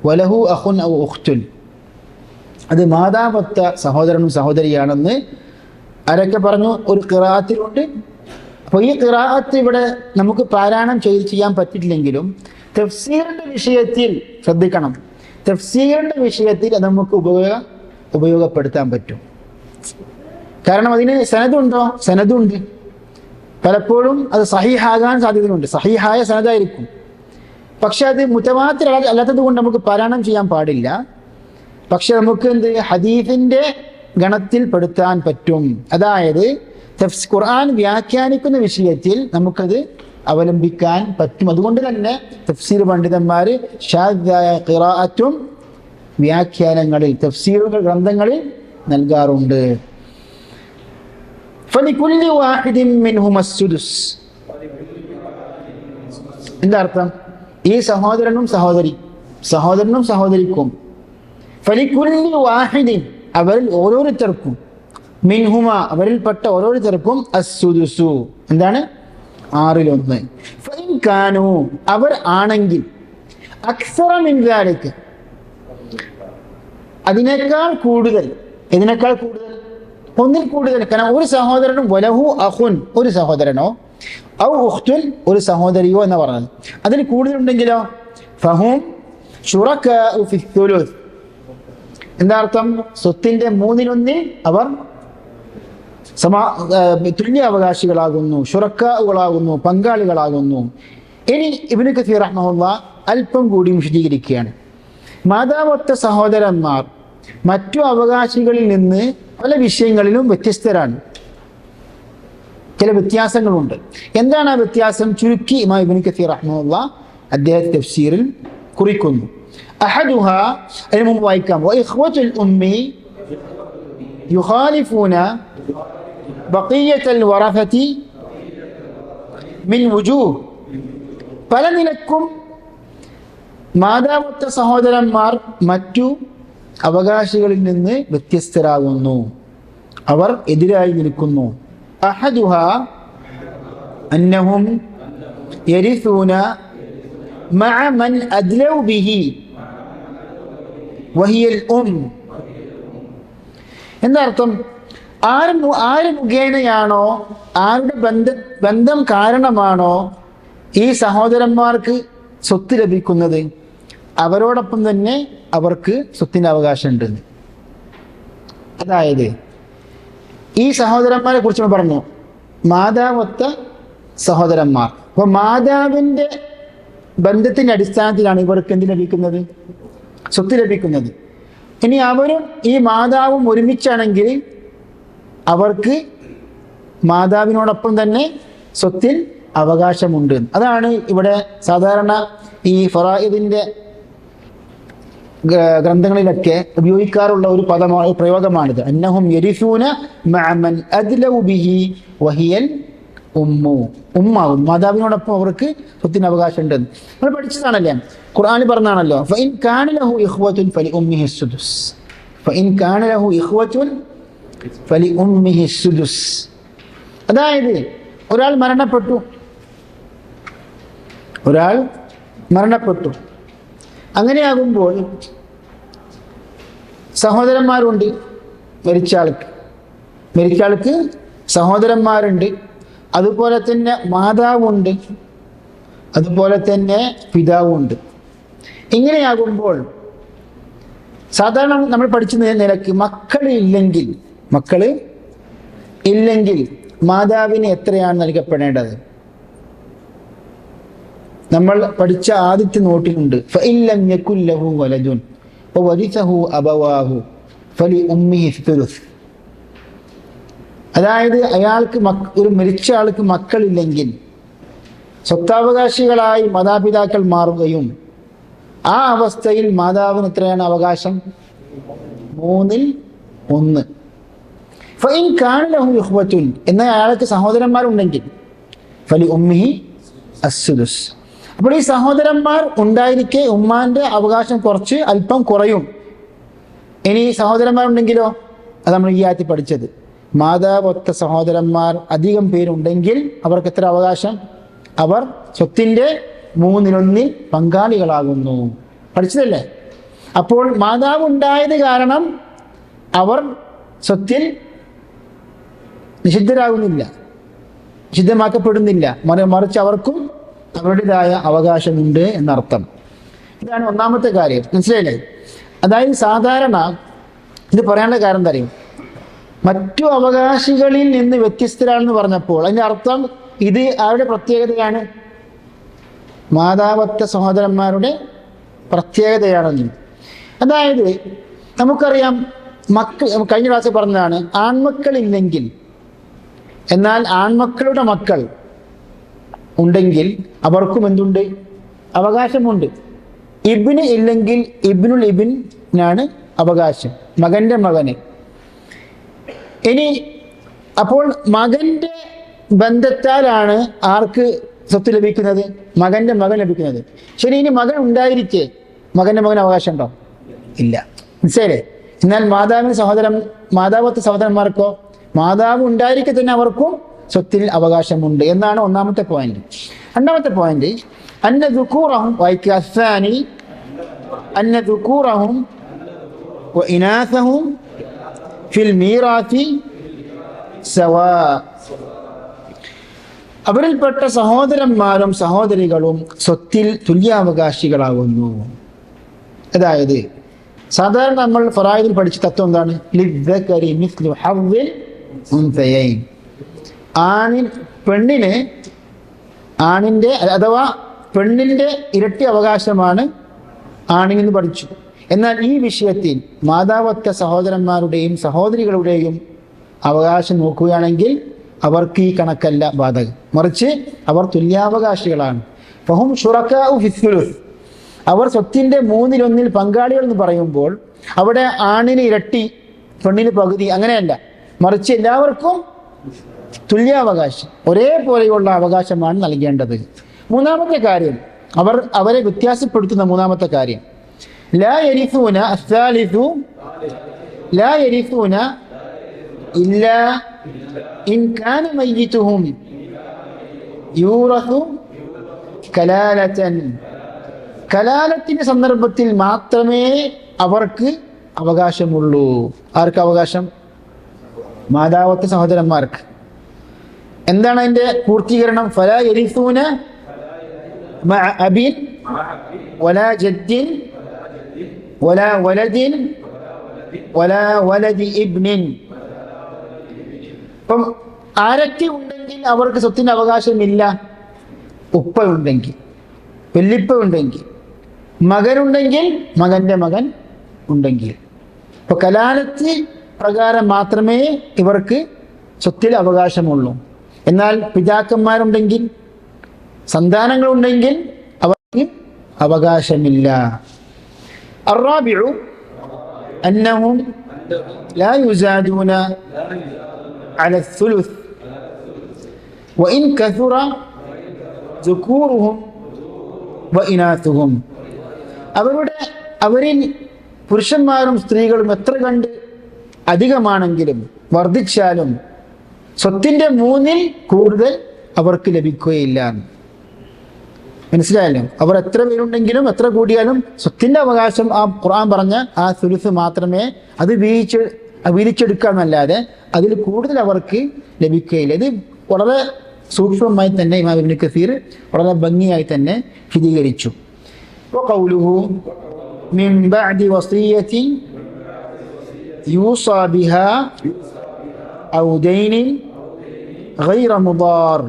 വലഹു അഖുൻ ഔ ഉഖ്തുൻ, അത് മാതാവത്ത സഹോദരനും സഹോദരിയാണെന്ന് ആരൊക്കെ പറഞ്ഞു? ഒരു ഖിറാഅത്തിലുണ്ട്. അപ്പോൾ ഈ ഖിറാഅത്ത് ഇവിടെ നമുക്ക് പാരായണം ചെയ്യാൻ പറ്റില്ലെങ്കിലും തഫ്സീറിൻ്റെ വിഷയത്തിൽ ശ്രദ്ധിക്കണം. തഫ്സീറിൻ്റെ വിഷയത്തിൽ അത് നമുക്ക് ഉപയോഗപ്പെടുത്താൻ പറ്റും. കാരണം അതിന് സനദുണ്ടോ? സനദുണ്ട്. പലപ്പോഴും അത് സഹീഹാകാൻ സാധ്യതയുണ്ട്, സഹീഹായ സനദായിരിക്കും. പക്ഷെ അത് മുതവാത്തിർ അല്ലാത്തത് കൊണ്ട് നമുക്ക് പാരായണം ചെയ്യാൻ പാടില്ല. പക്ഷെ നമുക്ക് ഹദീസിന്റെ ഗണത്തിൽ പെടുത്താൻ പറ്റും. അതായത് ഖുർആൻ വ്യാഖ്യാനിക്കുന്ന വിഷയത്തിൽ നമുക്കത് അവലംബിക്കാൻ പറ്റും. അതുകൊണ്ട് തന്നെ തഫ്സീർ പണ്ഡിതന്മാർ ഷാദായ ഖിറാഅത്തും വ്യാഖ്യാനങ്ങളിൽ തഫ്സീറുകൾ ഗ്രന്ഥങ്ങളിൽ നൽകാറുണ്ട്. ഫലികുല്ലി വാഹിദിൻ മിൻഹുമ അസ്സുദുസ്, എന്താ അർത്ഥം? ഈ സഹോദരനും സഹോദരിക്കും ഫലികുല്ലി വാഹിദിൻ, അവരിൽ ഓരോരുത്തർക്കും, മിൻഹുമ അവരിൽപ്പെട്ട ഓരോരുത്തർക്കും അസ്സുദുസു, എന്താണ്? 1/6. ഫഇൻ കാനൂ, അവർ ആണെങ്കിൽ, അക്സറ മിൻ ദാലിക, ഇതിനേക്കാൾ കൂടുതൽ, ഒന്നിൽ കൂടുതൽ. കാരണം ഒരു സഹോദരനും വലഹു അഖുൻ, ഒരു സഹോദരനോ, ഔ ഉഖ്തുൻ, ഒരു സഹോദരിയോ എന്ന് പറഞ്ഞത്. അതിൽ കൂടുതലുണ്ടെങ്കിലോ ഫഹും ശുറകാഉ ഫി സുലുസ്, എന്താ അർത്ഥം? സ്വത്തിന്റെ 1/3 അവർ തുല്യ അവകാശികളാകുന്നു, ശുറക്കാഉകളാകുന്നു, പങ്കാളികളാകുന്നു. ഇനി ഇബ്നു കസീർ റഹ്മഹുല്ലാഹ് അല്പം കൂടി വിശദീകരിക്കുകയാണ്. മാതാവത്ത സഹോദരന്മാർ മറ്റു അവകാശികളിൽ നിന്ന് പല വിഷയങ്ങളിലും വ്യത്യസ്തരാണ്, ചില വ്യത്യാസങ്ങളുണ്ട്. എന്താണ് ആ വ്യത്യാസം? ചുരുക്കി ഇമാം ഇബ്നു കസീർ റഹ്മഹുല്ലാഹ് അദ്ദേഹത്തെ തഫ്സീറിൽ കുറിക്കുന്നു. അഹദുഹാ, അതിന് മുമ്പ് വായിക്കാം, വഇഖ്വത്തുൽ ഉമ്മി യുഖാലിഫൂന ബഖിയ്യത്തുൽ വറസതി മിൻ വുജൂഹ്, പല നിലക്കും മാതാവത്ത സഹോദരന്മാർ മറ്റു അവകാശികളിൽ നിന്ന് വ്യത്യസ്തരാകുന്നു, അവർ എതിരായി നിൽക്കുന്നു. അഹദുഹാ അന്നഹും യരിസൂന മഅ മൻ അദ്ലൗ ബിഹി വഹിയൽ എന്നർത്ഥം? ആര് മുഖേനയാണോ, ആരുടെ ബന്ധം കാരണമാണോ ഈ സഹോദരന്മാർക്ക് സ്വത്ത് ലഭിക്കുന്നത്, അവരോടൊപ്പം തന്നെ അവർക്ക് സ്വത്തിന് അവകാശമുണ്ട്. അതായത് ഈ സഹോദരന്മാരെ കുറിച്ച് പറഞ്ഞു, മാതാവത്ത സഹോദരന്മാർ. അപ്പൊ മാതാവിന്റെ ബന്ധത്തിന്റെ അടിസ്ഥാനത്തിലാണ് ഇവർക്ക് എന്ത് ലഭിക്കുന്നത്? സ്വത്ത് ലഭിക്കുന്നത്. ഇനി അവരും ഈ മാതാവും ഒരുമിച്ചാണെങ്കിൽ അവർക്ക് മാതാവിനോടൊപ്പം തന്നെ സ്വത്തിൽ അവകാശമുണ്ട്. അതാണ് ഇവിടെ സാധാരണ ഈ ഫറായിദിന്റെ ഗ്രന്ഥങ്ങളിലൊക്കെ ഉപയോഗിക്കാറുള്ള ഒരു പ്രയോഗമാണിത്. അന്നഹും യരിസൂന മഅ മൻ അദ്ലൗ ബിഹി വഹിയൽ ഉമ്മാവും, മാതാവിനോടൊപ്പം അവർക്ക് സ്വത്തിന് അവകാശം ഉണ്ടെന്ന് നമ്മൾ പഠിച്ചതാണല്ലേ. ഖുർആനിൽ പറഞ്ഞാണല്ലോ, ഫഇൻ കാന ലഹു ഇഖ്വതുൻ ഫലിഉമ്മിഹി സുദുസ്, ഫഇൻ കാന ലഹു ഇഖ്വതുൻ ഫലിഉമ്മിഹി സുദുസ്. അതായത് ഒരാൾ മരണപ്പെട്ടു, അങ്ങനെയാകുമ്പോൾ സഹോദരന്മാരുണ്ട്, മരിച്ച ആൾക്ക് സഹോദരന്മാരുണ്ട്, അതുപോലെ തന്നെ മാതാവുണ്ട്, അതുപോലെ തന്നെ പിതാവുണ്ട്. ഇങ്ങനെയാകുമ്പോൾ സാധാരണ നമ്മൾ പഠിച്ച നിലക്ക് മക്കൾ ഇല്ലെങ്കിൽ മാതാവിന് എത്രയാണ് നൽകപ്പെടേണ്ടത്? നമ്മൾ പഠിച്ച ആദ്യത്തെ നോട്ടിലുണ്ട്, ഫഇല്ലം യകുൽ ലഹു വലദുൻ വവരിസഹു അബവാഹു ഫലിഉമ്മിഹി സുദുസ്. അതായത് അയാൾക്ക് ഒരു മരിച്ച ആൾക്ക് മക്കളില്ലെങ്കിൽ സ്വത്താവകാശികളായി മാതാപിതാക്കൾ മാറുകയും ആ അവസ്ഥയിൽ മാതാവിന് എത്രയാണ് അവകാശം? 1/3. ഫഇൻ കാന ലഹു ഇഖ്വതുൻ, എന്നാൽ അയാൾക്ക് സഹോദരന്മാരുണ്ടെങ്കിൽ ഫലിഉമ്മിഹി അസ്സുദുസ്. അപ്പോൾ ഈ സഹോദരന്മാർ ഉണ്ടായിരിക്കെ ഉമ്മാന്റെ അവകാശം അല്പം കുറയും. ഇനി സഹോദരന്മാരുണ്ടെങ്കിലോ? അത് നമ്മൾ ഈ ആയത്തിൽ പഠിച്ചത്, മാതാവൊത്ത സഹോദരന്മാർ അധികം പേരുണ്ടെങ്കിൽ അവർക്ക് എത്ര അവകാശം? അവർ സ്വത്തിന്റെ 1/3 പങ്കാളികളാകുന്നു. പഠിച്ചതല്ലേ? അപ്പോൾ മാതാവ് ഉണ്ടായത് കാരണം അവർ സ്വത്തിൽ നിഷിദ്ധമാക്കപ്പെടുന്നില്ല, മറിച്ച് അവർക്കും അവരുടേതായ അവകാശമുണ്ട് എന്നർത്ഥം. ഇതാണ് ഒന്നാമത്തെ കാര്യം. മനസ്സിലായില്ലേ? അതായത് സാധാരണ ഇത് പറയാനുള്ള കാരണം എന്താ അറിയും, മറ്റു അവകാശികളിൽ നിന്ന് വ്യത്യസ്തരാണെന്ന് പറഞ്ഞപ്പോൾ അതിന്റെ അർത്ഥം ഇത് അവരുടെ പ്രത്യേകതയാണ്, മാതാവത്ത സഹോദരന്മാരുടെ പ്രത്യേകതയാണെന്ന്. അതായത് നമുക്കറിയാം, കഴിഞ്ഞ ക്ലാസ്സിൽ പറഞ്ഞതാണ്, ആൺമക്കളില്ലെങ്കിൽ എന്നാൽ ആൺമക്കളുടെ മക്കൾ ഉണ്ടെങ്കിൽ അവർക്കും എന്തുണ്ട്? അവകാശമുണ്ട്. ഇബ്ന് ഇല്ലെങ്കിൽ ഇബ്നുൽ ഇബ്നാണ് അവകാശം, മകന്റെ മകന്. ഇനി അപ്പോൾ മകന്റെ ബന്ധത്താലാണ് ആർക്ക് സ്വത്ത് ലഭിക്കുന്നത്? മകന്റെ മകൻ ലഭിക്കുന്നത്. ശരി, ഇനി മകൻ ഉണ്ടായിരിക്കെ മകന്റെ മകൻ അവകാശം ഉണ്ടോ? ഇല്ല. മനസ്സിലായില്ലേ? എന്നാൽ മാതാവത്തെ സഹോദരന്മാർക്കോ മാതാവ് ഉണ്ടായിരിക്കെ തന്നെ അവർക്കും സ്വത്തിൽ അവകാശമുണ്ട് എന്നാണ് ഒന്നാമത്തെ പോയിന്റ്. രണ്ടാമത്തെ പോയിന്റ്, അന്ന ദുകൂറഹും വൈകാസാനി അന്ന ദുകൂറഹും വഇനാസഹും ഫിൽ മീറാത്തി സവാ. അവരിൽപ്പെട്ട സഹോദരന്മാരും സഹോദരികളും സ്വത്തിൽ തുല്യാവകാശികളാകുന്നു. അതായത് സാധാരണ നമ്മൾ ഫറായിദിൽ പഠിച്ച തത്വം എന്താണ്? ലിദ്ദകരി മിസ്ലു ഹവ്വിൽ ഉൻസയൈൻ. പെണ്ണിന്റെ ഇരട്ടി അവകാശമാണ് ആണിനെന്ന് പഠിച്ചു. എന്നാൽ ഈ വിഷയത്തിൽ മാതാവത്ത സഹോദരന്മാരുടെയും സഹോദരികളുടെയും അവകാശം നോക്കുകയാണെങ്കിൽ അവർക്ക് ഈ കണക്കല്ല ബാധകം, മറിച്ച് അവർ തുല്യാവകാശികളാണ്. ഫഹും ശുറകാഉ ഫിസ്സുലുസ്. അവർ സ്വത്തിന്റെ 1/3 പങ്കാളികൾ എന്ന് പറയുമ്പോൾ അവിടെ ആണിന് ഇരട്ടി പെണ്ണിന് പകുതി അങ്ങനെയല്ല, മറിച്ച് എല്ലാവർക്കും തുല്യാവകാശം, ഒരേപോലെയുള്ള അവകാശമാണ് നൽകേണ്ടത്. മൂന്നാമത്തെ കാര്യം, അവരെ വ്യത്യാസപ്പെടുത്തുന്ന മൂന്നാമത്തെ കാര്യം, ലാ യരിസൂന അസ്സാലിസു ലാ യരിസൂന ഇല്ലാ ഇൻ കാന മയ്യിതുഹും യൂറസു കലാലതൻ. കലാലത്തിന്റെ സന്ദർഭത്തിൽ മാത്രമേ അവർക്ക് അവകാശമുള്ളൂ. ആർക്ക് അവകാശം? മാതാവത്തെ സഹോദരന്മാർക്ക്. എന്താണ് അതിന്റെ പൂർത്തീകരണം? ഫലാ യരിസൂന മഅ അബിൻ വലാ ജദ്ദിൻ വലാ വലദിൻ വലാ വലദി ഇബ്നിൻ. അപ്പം ആരൊക്കെ ഉണ്ടെങ്കിൽ അവർക്ക് സ്വത്തിന് അവകാശമില്ല? ഉപ്പ ഉണ്ടെങ്കിൽ, വല്ലിപ്പ ഉണ്ടെങ്കിൽ, മകനുണ്ടെങ്കിൽ, മകന്റെ മകൻ ഉണ്ടെങ്കിൽ. അപ്പൊ കലാലത്ത് പ്രകാരം മാത്രമേ ഇവർക്ക് സ്വത്തിൽ അവകാശമുള്ളൂ. എന്നാൽ പിതാക്കന്മാരുണ്ടെങ്കിൽ, സന്താനങ്ങളുണ്ടെങ്കിൽ അവർക്ക് അവകാശമില്ല. അർറാബിഉ അന്നഹും ലാ യുസാദൂന അല الثلث വഇൻ കസുറ ദുകൂറുഹും വഇനാസുഹും, അവരിൽ പുരുഷന്മാരും സ്ത്രീകളും എത്ര കണ്ട് അധികമാണെങ്കിലും വർദ്ധിച്ചാലും സ്വത്തിന്റെ മൂന്നിൽ കൂടുതൽ അവർക്ക് ലഭിക്കുകയില്ല. മനസ്സിലായല്ലോ? അവർ എത്ര പേരുണ്ടെങ്കിലും എത്ര കൂടിയാലും സ്വത്തിന്റെ അവകാശം ആ ഖുർആൻ പറഞ്ഞ ആ സുലുസ് മാത്രമേ അത് വീതിച്ചെടുക്കാന്നല്ലാതെ അതിൽ കൂടുതൽ അവർക്ക് ലഭിക്കുകയില്ല. ഇത് വളരെ സൂക്ഷ്മമായി തന്നെ ഇമാം ഇബ്നു കസീർ വളരെ ഭംഗിയായി തന്നെ വിശദീകരിച്ചു. വഖൗലുഹു മിൻ ബഅദി വസിയ്യത്തിൻ യൂസാ ബിഹാ ഔ ദൈനിൻ ഗൈറ മുദാർ.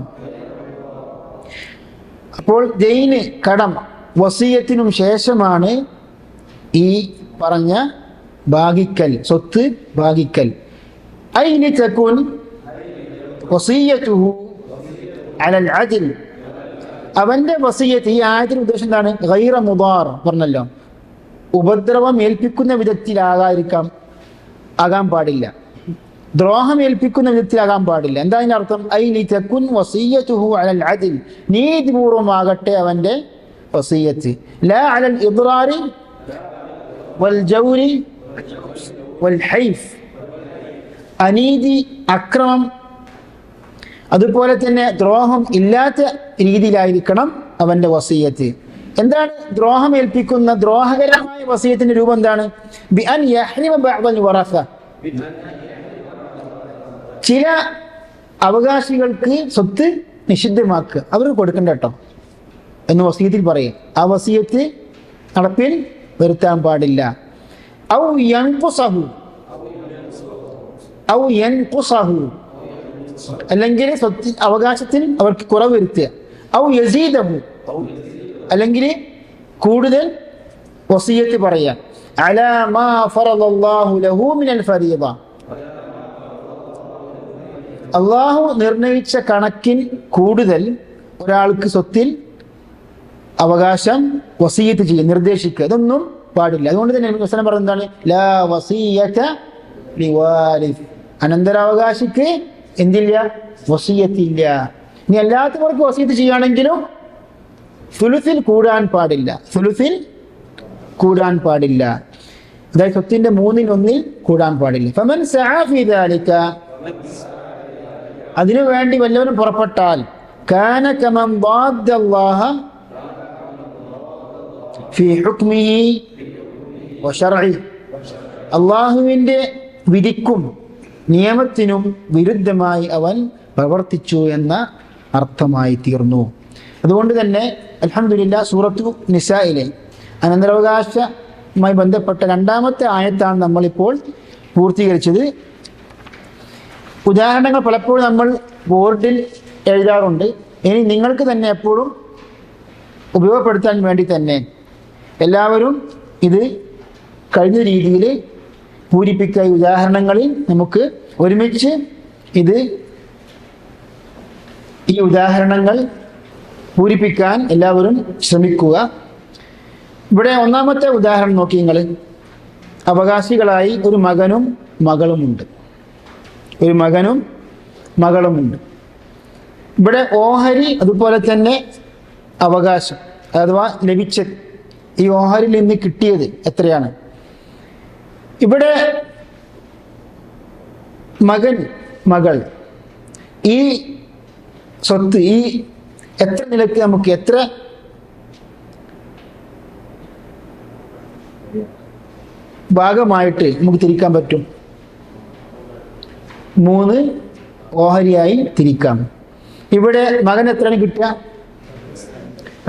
അപ്പോൾ ദൈന് കടം വസിയത്തിനും ശേഷമാണ് ഈ പറഞ്ഞ ഭാഗിക്കൽ, സ്വത്ത് ഭാഗിക്കൽ. ഐനി തകുൻ വസിയത്തുഹു അലൽ അദ്ൽ, അവന്റെ വസിയത്ത്, ഈ ആയത്തിന്റെ ഉദ്ദേശം എന്താണ്? ഗൈറ മുദാർ പറഞ്ഞല്ലോ, ഉപദ്രവം ഏൽപ്പിക്കുന്ന ആകാൻ പാടില്ല, ദ്രോഹം ഏൽപ്പിക്കുന്ന വിധത്തിലാകാൻ പാടില്ല. എന്താ അതിന്റെ അർത്ഥം? ഐനി തകുൻ വസിയത്തുഹു അലൽ അദ്ൽ, നീതിപൂർവമാകട്ടെ അവന്റെ വസിയത്ത്, ലാ അലൽ ഇദ്റാരി വൽ ജൗരി വൽ ഹൈഫ്, അനീതി, അക്രമം, അതുപോലെ തന്നെ ദ്രോഹം ഇല്ലാത്ത രീതിയിലായിരിക്കണം അവന്റെ വസിയത്ത്. എന്താണ് ദ്രോഹം ഏൽപ്പിക്കുന്ന ദ്രോഹകരമായ വസിയത്തിന്റെ രൂപം എന്താണ്? ബി അൻ യഹ്രിമ ബഅദൽ വറസ, ചില അവകാശികൾക്ക് സ്വത്ത് നിഷിദ്ധമാക്കുക, അവർ കൊടുക്കണ്ട കേട്ടോ എന്ന് വസിയത്തിൽ പറയും. ആ വസിയത്ത് നടപ്പിൽ വരുത്താൻ പാടില്ല. ഔ യൻഖുസഹു, അല്ലെങ്കിൽ സ്വത്ത് അവകാശത്തിൽ അവർക്ക് കുറവ് വരുത്തുക. ഔ യസീദഹു, അല്ലെങ്കിൽ കൂടുതൽ വസിയത്ത് പറയുക. അലാ മാ ഫറദല്ലാഹു ലഹു മിനൽ ഫരീദ, അള്ളാഹു നിർണയിച്ച കണക്കിൽ കൂടുതൽ ഒരാൾക്ക് സ്വത്തിൽ അവകാശം വസിയത്ത് ചെയ്യുക, നിർദ്ദേശിക്കുക, ഇതൊന്നും പാടില്ല. അതുകൊണ്ട് തന്നെ നബി വസല്ലം പറയുന്നത് എന്താണ്? ലാ വസിയത ലിവാരിസ്, അനന്തരാവകാശിക്ക് എന്തില്ല? വസിയത്തില്ല. ഇനി അല്ലാത്തവർക്ക് വസിയത്ത് ചെയ്യുകയാണെങ്കിലും സുലുസിൽ കൂടാൻ പാടില്ല, അതായത് സ്വത്തിന്റെ 1/3 കൂടാൻ പാടില്ല. ഫമൻ സഅ ഫീ ദാലിക, അതിനു വേണ്ടി വല്ലവരും പുറപ്പെട്ടാൽ, കാന കമൻ ളാദ്ദല്ലാഹ ഫീ ഹുക്മിഹി വശർഇ, അല്ലാഹുവിന്റെ വിധിക്കും നിയമത്തിനും വിരുദ്ധമായി അവൻ പ്രവർത്തിച്ചു എന്ന അർത്ഥമായി തീർന്നു. അതുകൊണ്ട് തന്നെ അൽഹംദുലില്ലാ സൂറത്തു നിസായിലെ അനന്തരാവകാശവുമായി ബന്ധപ്പെട്ട 2ാമത്തെ ആയത്താണ് നമ്മളിപ്പോൾ പൂർത്തീകരിച്ചത്. ഉദാഹരണങ്ങൾ പലപ്പോഴും നമ്മൾ ബോർഡിൽ എഴുതാറുണ്ട്. ഇനി നിങ്ങൾക്ക് തന്നെ എപ്പോഴും ഉപയോഗപ്പെടുത്താൻ വേണ്ടി തന്നെ എല്ലാവരും ഇത് കഴിഞ്ഞ രീതിയിൽ പൂരിപ്പിക്കുക. ഈ ഉദാഹരണങ്ങളിൽ നമുക്ക് ഒരുമിച്ച് ഈ ഉദാഹരണങ്ങൾ പൂരിപ്പിക്കാൻ എല്ലാവരും ശ്രമിക്കുക. ഇവിടെ 1ാമത്തെ ഉദാഹരണം നോക്കി നിങ്ങൾ. അവകാശികളായി ഒരു മകനും മകളുമുണ്ട്. ഇവിടെ ഓഹരി, അതുപോലെ തന്നെ അവകാശം അഥവാ ലഭിച്ചത്, ഈ ഓഹരിയിൽ നിന്ന് കിട്ടിയത് എത്രയാണ്? ഇവിടെ മകൾ ഈ സ്വത്ത് ഈ എത്ര നിലക്ക് നമുക്ക് എത്ര ഭാഗമായിട്ട് നമുക്ക് തിരിക്കാൻ പറ്റും? 3 ഓഹരിയായി തിരിക്കാം. ഇവിടെ മകൻ എത്രയാണ് കിട്ടുക?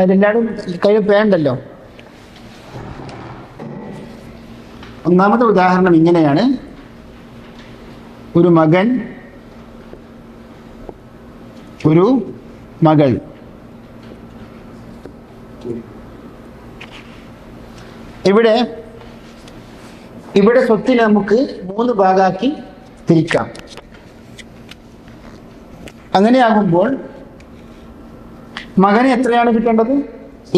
അതെല്ലാവരും കയ്യിൽ വേണ്ടല്ലോ. 1ാമത്തെ ഉദാഹരണം ഇങ്ങനെയാണ്. ഒരു മകൻ, ഒരു മകൾ. ഇവിടെ സ്വത്തിനെ നമുക്ക് 3 ഭാഗമാക്കി തിരിക്കാം. അങ്ങനെയാകുമ്പോൾ മകന് എത്രയാണ് കിട്ടേണ്ടത്?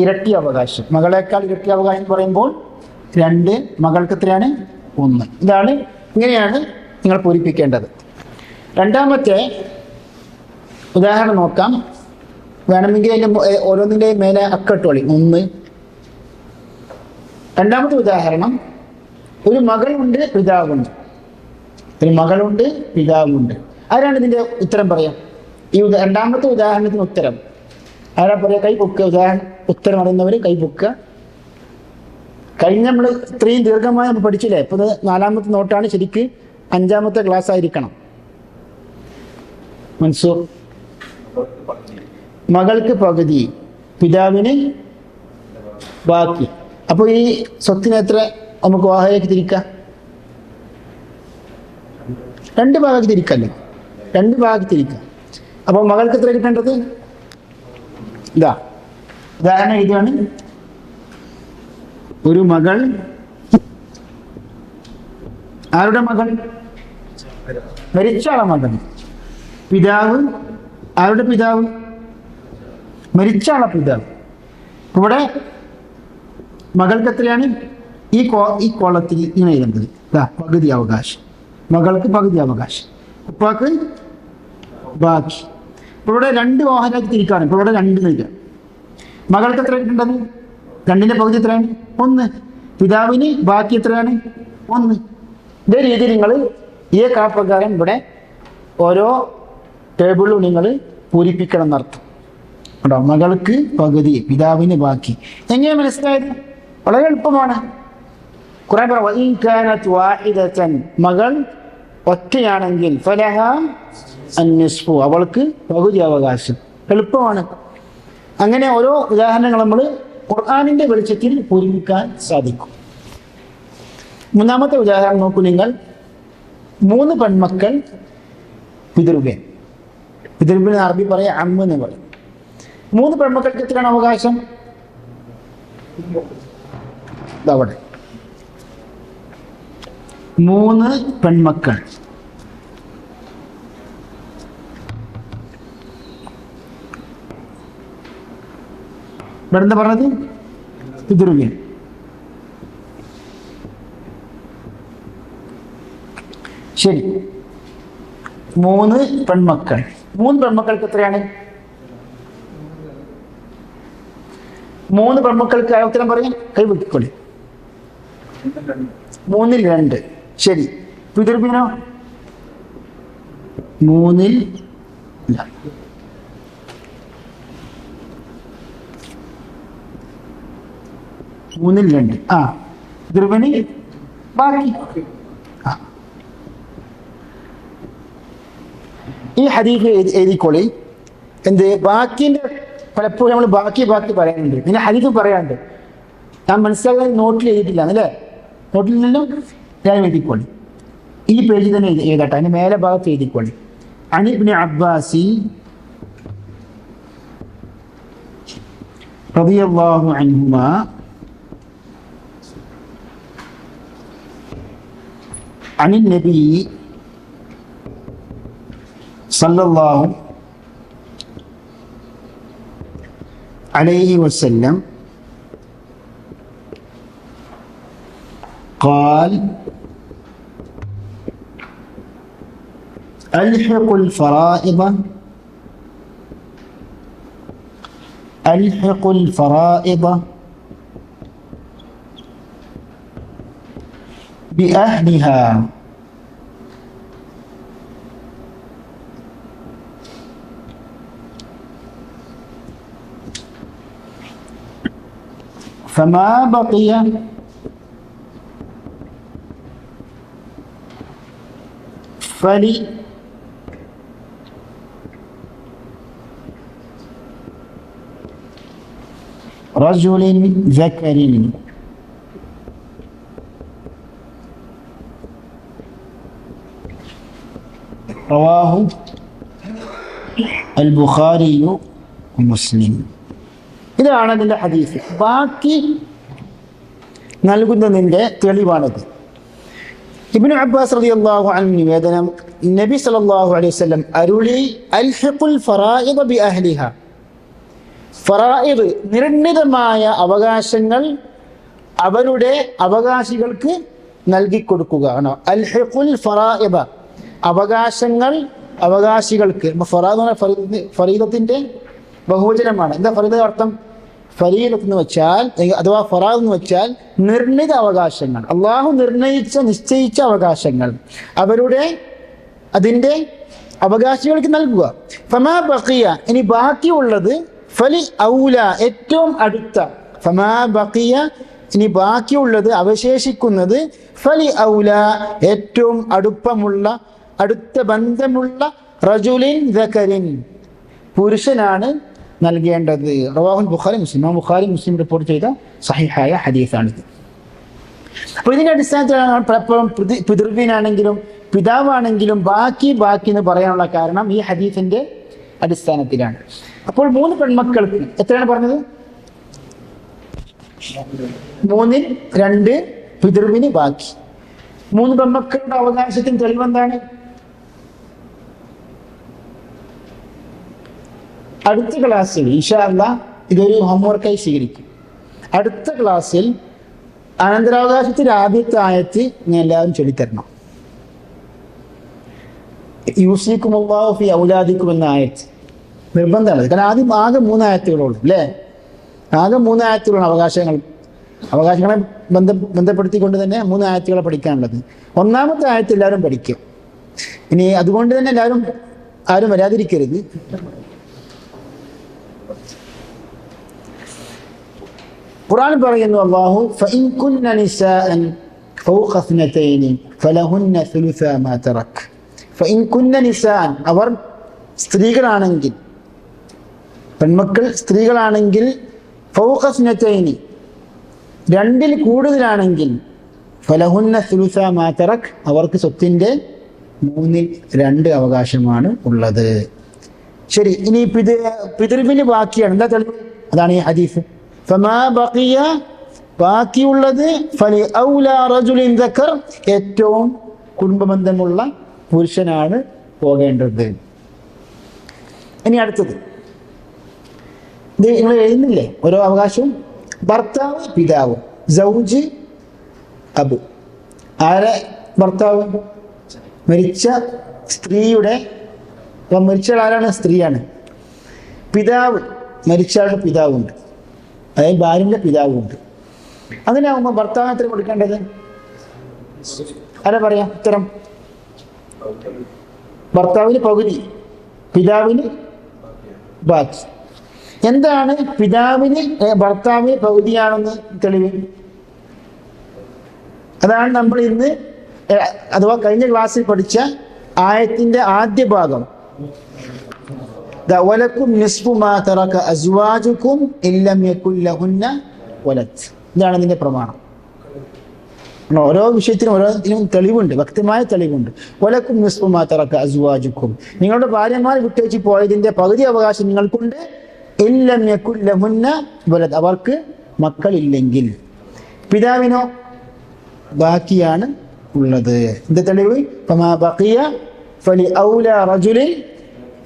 ഇരട്ടി അവകാശം. മകളേക്കാൾ ഇരട്ടി അവകാശം എന്ന് പറയുമ്പോൾ 2, മകൾക്ക് എത്രയാണ്? 1. ഇങ്ങനെയാണ് നിങ്ങൾ പൂരിപ്പിക്കേണ്ടത്. 2ാമത്തെ ഉദാഹരണം നോക്കാം. വേണമെങ്കിൽ അതിൻ്റെ ഓരോന്നിൻ്റെയും മേലെ അക്കട്ടോളി 1. രണ്ടാമത്തെ ഉദാഹരണം, ഒരു മകളുണ്ട്, പിതാവുണ്ട്. ഒരു മകളുണ്ട്, പിതാവുണ്ട്. ആരാണ് ഇതിൻ്റെ ഉത്തരം പറയാം? ഈ രണ്ടാമത്തെ ഉദാഹരണത്തിന് ഉത്തരം ആരാ പറയാ? കൈ പൊക്കുക. ഉത്തരം അറിയുന്നവർ കൈ പൊക്കുക. കഴിഞ്ഞ നമ്മൾ ഇത്രയും ദീർഘമായി നമ്മൾ പഠിച്ചില്ലേ? ഇപ്പൊ 4ാമത്തെ നോട്ടാണ്, ശരിക്ക് 5ാമത്തെ ക്ലാസ് ആയിരിക്കണം. മൻസൂർ, മകൾക്ക് പകുതി, പിതാവിന് ബാക്കി. അപ്പോൾ ഈ സ്വത്തിന് എത്ര നമുക്ക് വാഹയിലേക്ക് തിരിക്കാം? 2 ഭാഗത്ത് തിരിക്കല്ലോ. 2 ഭാഗത്ത് തിരിക്കാം. അപ്പോൾ മകൾക്ക് എത്ര കിട്ടേണ്ടത്? ഇതാ ഉദാഹരണം ഇതാണ്. ഒരു മകൾ, ആരുടെ മകൾ? മരിച്ചാളെ മകൾ. പിതാവ്, ആരുടെ പിതാവ്? മരിച്ചാളെ പിതാവ്. ഇവിടെ മകൾക്ക് എത്രയാണ്? ഈ കോളത്തിൽ ഇങ്ങനെ എഴുതേണ്ടത്. പകുതി അവകാശം. മകൾക്ക് പകുതി അവകാശം, ഉപ്പാക്ക് ബാക്കി. ഇപ്പൊ ഇവിടെ 2 വാഹനമാക്കി തിരിക്കാണ്. ഇപ്പൊ ഇവിടെ 2 നിൽക്കാം. മകൾക്ക് എത്ര കിട്ടേണ്ടത്? 2ന്റെ പകുതി എത്രയാണ്? 1. പിതാവിന് ബാക്കി എത്രയാണ്? 1. ഇതേ രീതിയിൽ നിങ്ങൾ ഈ പ്രകാരം ഇവിടെ ഓരോ ടേബിളും നിങ്ങൾ പൂരിപ്പിക്കണം എന്നർത്ഥം കേട്ടോ. മകൾക്ക് പകുതി, പിതാവിന് ബാക്കി. എങ്ങനെ മനസ്സിലായത്? വളരെ എളുപ്പമാണ്. ഖുർആൻ പറഞ്ഞു, മകൾ ഒറ്റയാണെങ്കിൽ ഫലഹ അന്നിസ്ഫു, അവൾക്ക് പകുതി അവകാശം. എളുപ്പമാണ്. അങ്ങനെ ഓരോ ഉദാഹരണങ്ങൾ നമ്മൾ ഖുർആനിന്റെ വെളിച്ചത്തിൽ പൂരിപ്പിക്കാൻ സാധിക്കും. 3ാമത്തെ ഉദാഹരണം നോക്കൂ നിങ്ങൾ. 3 പെൺമക്കൾ, പിതൃവ്യൻ. പിതൃവ്യൻ അറബി പറയാം അമ്മ എന്ന് പറയും. 3 പെൺമക്കൾക്ക് എത്രയാണ് അവകാശം? അവിടെ 3 പെൺമക്കൾ. ഇവിടെ എന്താ പറഞ്ഞത്? പിതൃവ്യൻ. ശരി, 3 പെൺമക്കൾ. 3 പെൺമക്കൾക്ക് എത്രയാണ്? 3 പെൺമക്കൾക്ക് ഉത്തരം പറയാം. കൈവെട്ടിക്കൊള്ളി. 3ൽ 2. ശരി, പിതൃവ്യനോ? 3ൽ 2. പിതൃവ്യന് ബാക്കി. ഈ ഹദീസ് എഴുതിക്കോളി. എന്ത് ബാക്കിന്റെ പലപ്പോഴും നമ്മൾ ബാക്കി പറയാനുണ്ട്. പിന്നെ ഹദീസ് പറയാനുണ്ട്. ഞാൻ മനസ്സിലാക്കാൻ നോട്ടിൽ എഴുതിയിട്ടില്ല അല്ലേ? നോട്ടിൽ നിന്നും ഞാൻ എഴുതിക്കോളി. ഈ പേജിൽ തന്നെ എഴുതട്ടെ. അതിന്റെ മേലെ ഭാഗത്ത് എഴുതിക്കോളി. അനി ഇബ്നു അബ്ബാസി റളിയല്ലാഹു അൻഹുമാ عن النبي صلى الله عليه وسلم قال ألحقوا الفرائض بأهلها فما بقي فلرجل ذكر رواه البخاري ومسلم. ഇതാണ് അതിൻ്റെ ഹദീസ്. ബാക്കി നൽകുന്നതിൻ്റെ തെളിവാണത്. ഇബ്നു അബ്ബാസ് റളിയല്ലാഹു അൻഹു നിവേദനം, നബി സല്ലല്ലാഹു അലൈഹി വസല്ലം അരുളി, അൽഹിഖുൽ ഫറായിദ ബി അഹ്ലിഹ. ഫറായിദ് നിർണിതമായ അവകാശങ്ങൾ അവരുടെ അവകാശികൾക്ക് നൽകി കൊടുക്കുക. ആണോ? അൽഹിഖുൽ ഫറായിദ, അവകാശങ്ങൾ അവകാശികൾക്ക്. ഫറാദ് എന്ന് പറഞ്ഞാൽ ഫരീദത്തിന്റെ ബഹുവചനമാണ്. എന്താ ഫരീദ അർത്ഥം? ഫരീദത്ത് എന്ന് വെച്ചാൽ അഥവാ ഫറാദ് എന്ന് വെച്ചാൽ നിർണിത അവകാശങ്ങൾ, അള്ളാഹു നിശ്ചയിച്ച അവകാശങ്ങൾ അവരുടെ അതിൻ്റെ അവകാശികൾക്ക് നൽകുക. ഫമാ ബഖിയ, ഇനി ബാക്കിയുള്ളത്, ഫലി ഔല, ഏറ്റവും അടുത്ത, ഫമാ ബഖിയ, ഇനി ബാക്കിയുള്ളത് അവശേഷിക്കുന്നത്, ഫലി ഔല, ഏറ്റവും അടുത്ത ബന്ധമുള്ള, റജുലിൻ ദകരിൻ, പുരുഷനാണ് നൽകേണ്ടത്. റവാഹുൽ ബുഖാരി മുസ്ലിം, ബുഖാരി മുസ്ലിം റിപ്പോർട്ട് ചെയ്ത സഹിഹായ ഹദീസാണിത്. അപ്പോൾ ഇതിൻ്റെ അടിസ്ഥാനത്തിലാണ് പലപ്പോഴും പിതൃവ്യനാണെങ്കിലും പിതാവാണെങ്കിലും ബാക്കി എന്ന് പറയാനുള്ള കാരണം ഈ ഹദീസിന്റെ അടിസ്ഥാനത്തിലാണ്. അപ്പോൾ 3 പെൺമക്കൾക്ക് എത്രയാണ് പറഞ്ഞത്? 3-ൽ 2 പിതൃവിന് ബാക്കി. 3 പെൺമക്കളുടെ അവകാശത്തിന് തെളിവെന്താണ്? അടുത്ത ക്ലാസ്സിൽ ഇൻഷാ അല്ലാഹ് ഇതൊരു ഹോംവർക്കായി സ്വീകരിക്കും. അടുത്ത ക്ലാസ്സിൽ അനന്തരാവകാശത്തിന്റെ ആദ്യത്തെ ആയത്ത് ഞാൻ എല്ലാവരും ചൊല്ലിത്തരണം. യൂസിക്കുമുല്ലാഹു ഫീ ഔലാദിക്കും എന്ന ആയത്ത് നിർബന്ധമാണ്. കാരണം ആകെ 3 ആയത്തുകളുള്ളൂ അല്ലേ? ആകെ 3 ആയത്തുകളാണ് അവകാശങ്ങളെ ബന്ധപ്പെടുത്തിക്കൊണ്ട് തന്നെ 3 ആയത്തുകളെ പഠിക്കാനുള്ളത്. 1-ാമത്തെ ആയത്ത് എല്ലാവരും പഠിക്കും. ഇനി അതുകൊണ്ട് തന്നെ ആരും വരാതിരിക്കരുത്. ഖുർആൻ പറയുന്നു, അല്ലാഹു ഫഇൻ കുന്ന നിസാഅൻ ഫൗഖ ഇത്നതൈനി ഫലഹുന്ന സുലുസാ മാ തറക്. ഫഇൻ കുന്ന നിസാഅൻ, അവർ സ്ത്രീകളാണെങ്കിൽ, പെൺമക്കൾ സ്ത്രീകളാണെങ്കിൽ, ഫൗഖ ഇത്നതൈനി, 2-ൽ കൂടുതലാണെങ്കിൽ, ഫലഹുന്ന സുലുസാ മാ തറക്, അവർക്ക് സ്വത്തിന്റെ 3-ൽ 2 അവകാശമാണ് ഉള്ളത്. ശരി, ഇനി പിതൃവിന് ബാക്കിയാണ്. എന്താ തെളിവ്? അതാണ് ഈ ഹദീസ്. ഫമാ ബഖിയ, ബാക്കിയുള്ളത്, ഫലി ഔലാ റജുലിൻ ദക്കർ, ഏറ്റവും കുടുംബബന്ധമുള്ള പുരുഷനാണ് പോകേണ്ടത്. ഇനി അടുത്തത്, ഇത് നിങ്ങൾ എഴുതുന്നില്ലേ ഓരോ അവകാശവും? ഭർത്താവ്, പിതാവ്, സൗജ്, അബു. ആരെ ഭർത്താവ്? മരിച്ച സ്ത്രീയുടെ, മരിച്ചയാൾ ആരാണ്? സ്ത്രീയാണ്. പിതാവ്, മരിച്ചയാളുടെ പിതാവുണ്ട്, അതായത് ഭാര്യന്റെ പിതാവുണ്ട്. അങ്ങനെയാകുമ്പോൾ ഭർത്താവിന് എത്ര കൊടുക്കേണ്ടത്? ആരാ പറയാ ഉത്തരം? ഭർത്താവിന് പകുതി, പിതാവിന് ബാക്കി. എന്താണ് ഭർത്താവിന് പകുതിയാണെന്ന് തെളിവ്? അതാണ് നമ്മൾ ഇന്ന് അഥവാ കഴിഞ്ഞ ക്ലാസ്സിൽ പഠിച്ച ആയത്തിന്റെ ആദ്യ ഭാഗം. വലക്കും നിസ്ഫു മാ തറക അസ്വാജുക്കും ഇല്ലം യകുൽ ലഹുന്ന വലദ്. ഇതാണ് ഇതിന്റെ പ്രമാണം. ഓരോ വിഷയത്തിനും ഓരോത്തിനും തെളിവുണ്ട്, വ്യക്തമായ തെളിവുണ്ട്. വലക്കും നിസ്ഫു മാ തറക അസ്വാജുക്കും, നിങ്ങളുടെ ഭാര്യമാർ വിട്ടേച്ച് പോയതിന്റെ പകുതി അവകാശം നിങ്ങൾക്കുണ്ട്. ഇല്ലം യകുൽ ലഹുന്ന വലദ്, അവർക്ക് മക്കളില്ലെങ്കിൽ. പിതാവിനോ ബാക്കിയാണ് ഉള്ളത്. എന്താ തെളിവ്? ഫമാ ബഖിയ ഫലി ഔലാ റജുലിൻ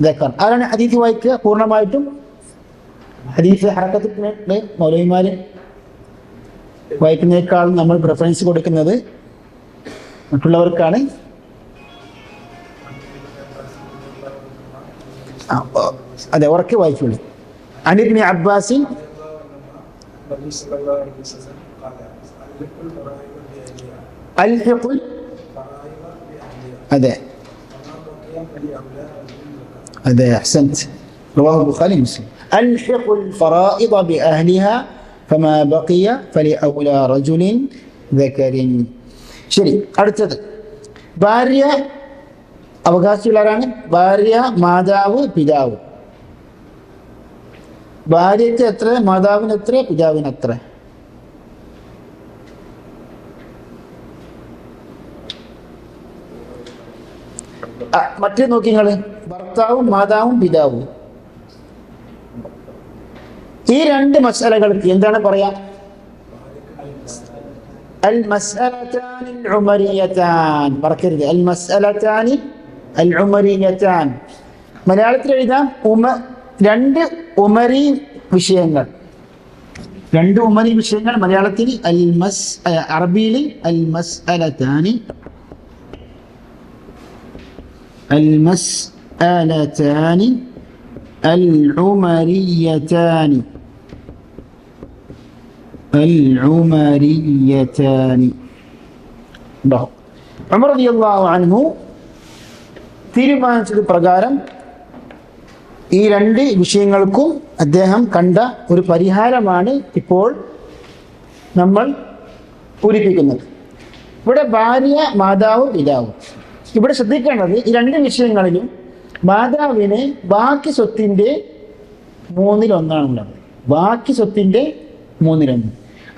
ദക്കർ. ആരാണ് ഹദീസ് വായിക്കുക പൂർണ്ണമായിട്ടും? ഹദീസ് ഹറക്കത്ത് മൗലവിമാര് വായിക്കുന്നതിനേക്കാൾ നമ്മൾ പ്രിഫറൻസ് കൊടുക്കുന്നത് മറ്റുള്ളവർക്കാണ്. അതെ, ഉറക്കെ വായിക്കുള്ളൂ. അനിബ്നി അബ്ബാസിൻ അൽഹിഖുൽ, അതെ അതെ, അഹ്സൻത്. റവാഹു ബുഖാരി മുസ്ലിം. അൽഹിഖുൽ ഫറായിദ ബിഅഹ്ലിഹാ ഫമാ ബഖിയ ഫലിഔലാ റജുലിൻ ദകരിൻ. ശരി, അടുത്തത് ഭാര്യ. അവകാശികളാരാണ്? ഭാര്യ, മാതാവ്, പിതാവ്. ഭാര്യയ്ക്ക് എത്ര? മാതാവിന് എത്ര? പിതാവിന് എത്ര? മറ്റേ നോക്കി നിങ്ങള്, ഭർത്താവും മാതാവും പിതാവും. ഈ 2 മസ്അലകൾക്ക് എന്താണ് പറയാ? അൽ മസ്അലതാനി അൽ ഉമരിയതാൻ. മറക്കരുത്, അൽ മസ്അലതാനി അൽ ഉമരിയതാൻ. മലയാളത്തിൽ എഴുതാം 2 ഉമരി വിഷയങ്ങൾ. 2 ഉമരി വിഷയങ്ങൾ മലയാളത്തിൽ അറബിയിൽ അൽ മസ്അലതാനി مسألتان العمريتان ഉമർ റളിയല്ലാഹു അൻഹു തീരുമാനിച്ചത് പ്രകാരം ഈ രണ്ട് വിഷയങ്ങൾക്കും അദ്ദേഹം കണ്ട ഒരു പരിഹാരമാണ് ഇപ്പോൾ നമ്മൾ പൂരിപ്പിക്കുന്നത്. ഇവിടെ ഭാര്യ, മാതാവ്, പിതാവ്. ഇവിടെ ശ്രദ്ധിക്കേണ്ടത് ഈ രണ്ട് വിഷയങ്ങളിലും മാതാവിന് ബാക്കി സ്വത്തിൻ്റെ 1/3 ബാക്കി സ്വത്തിൻ്റെ 1/3.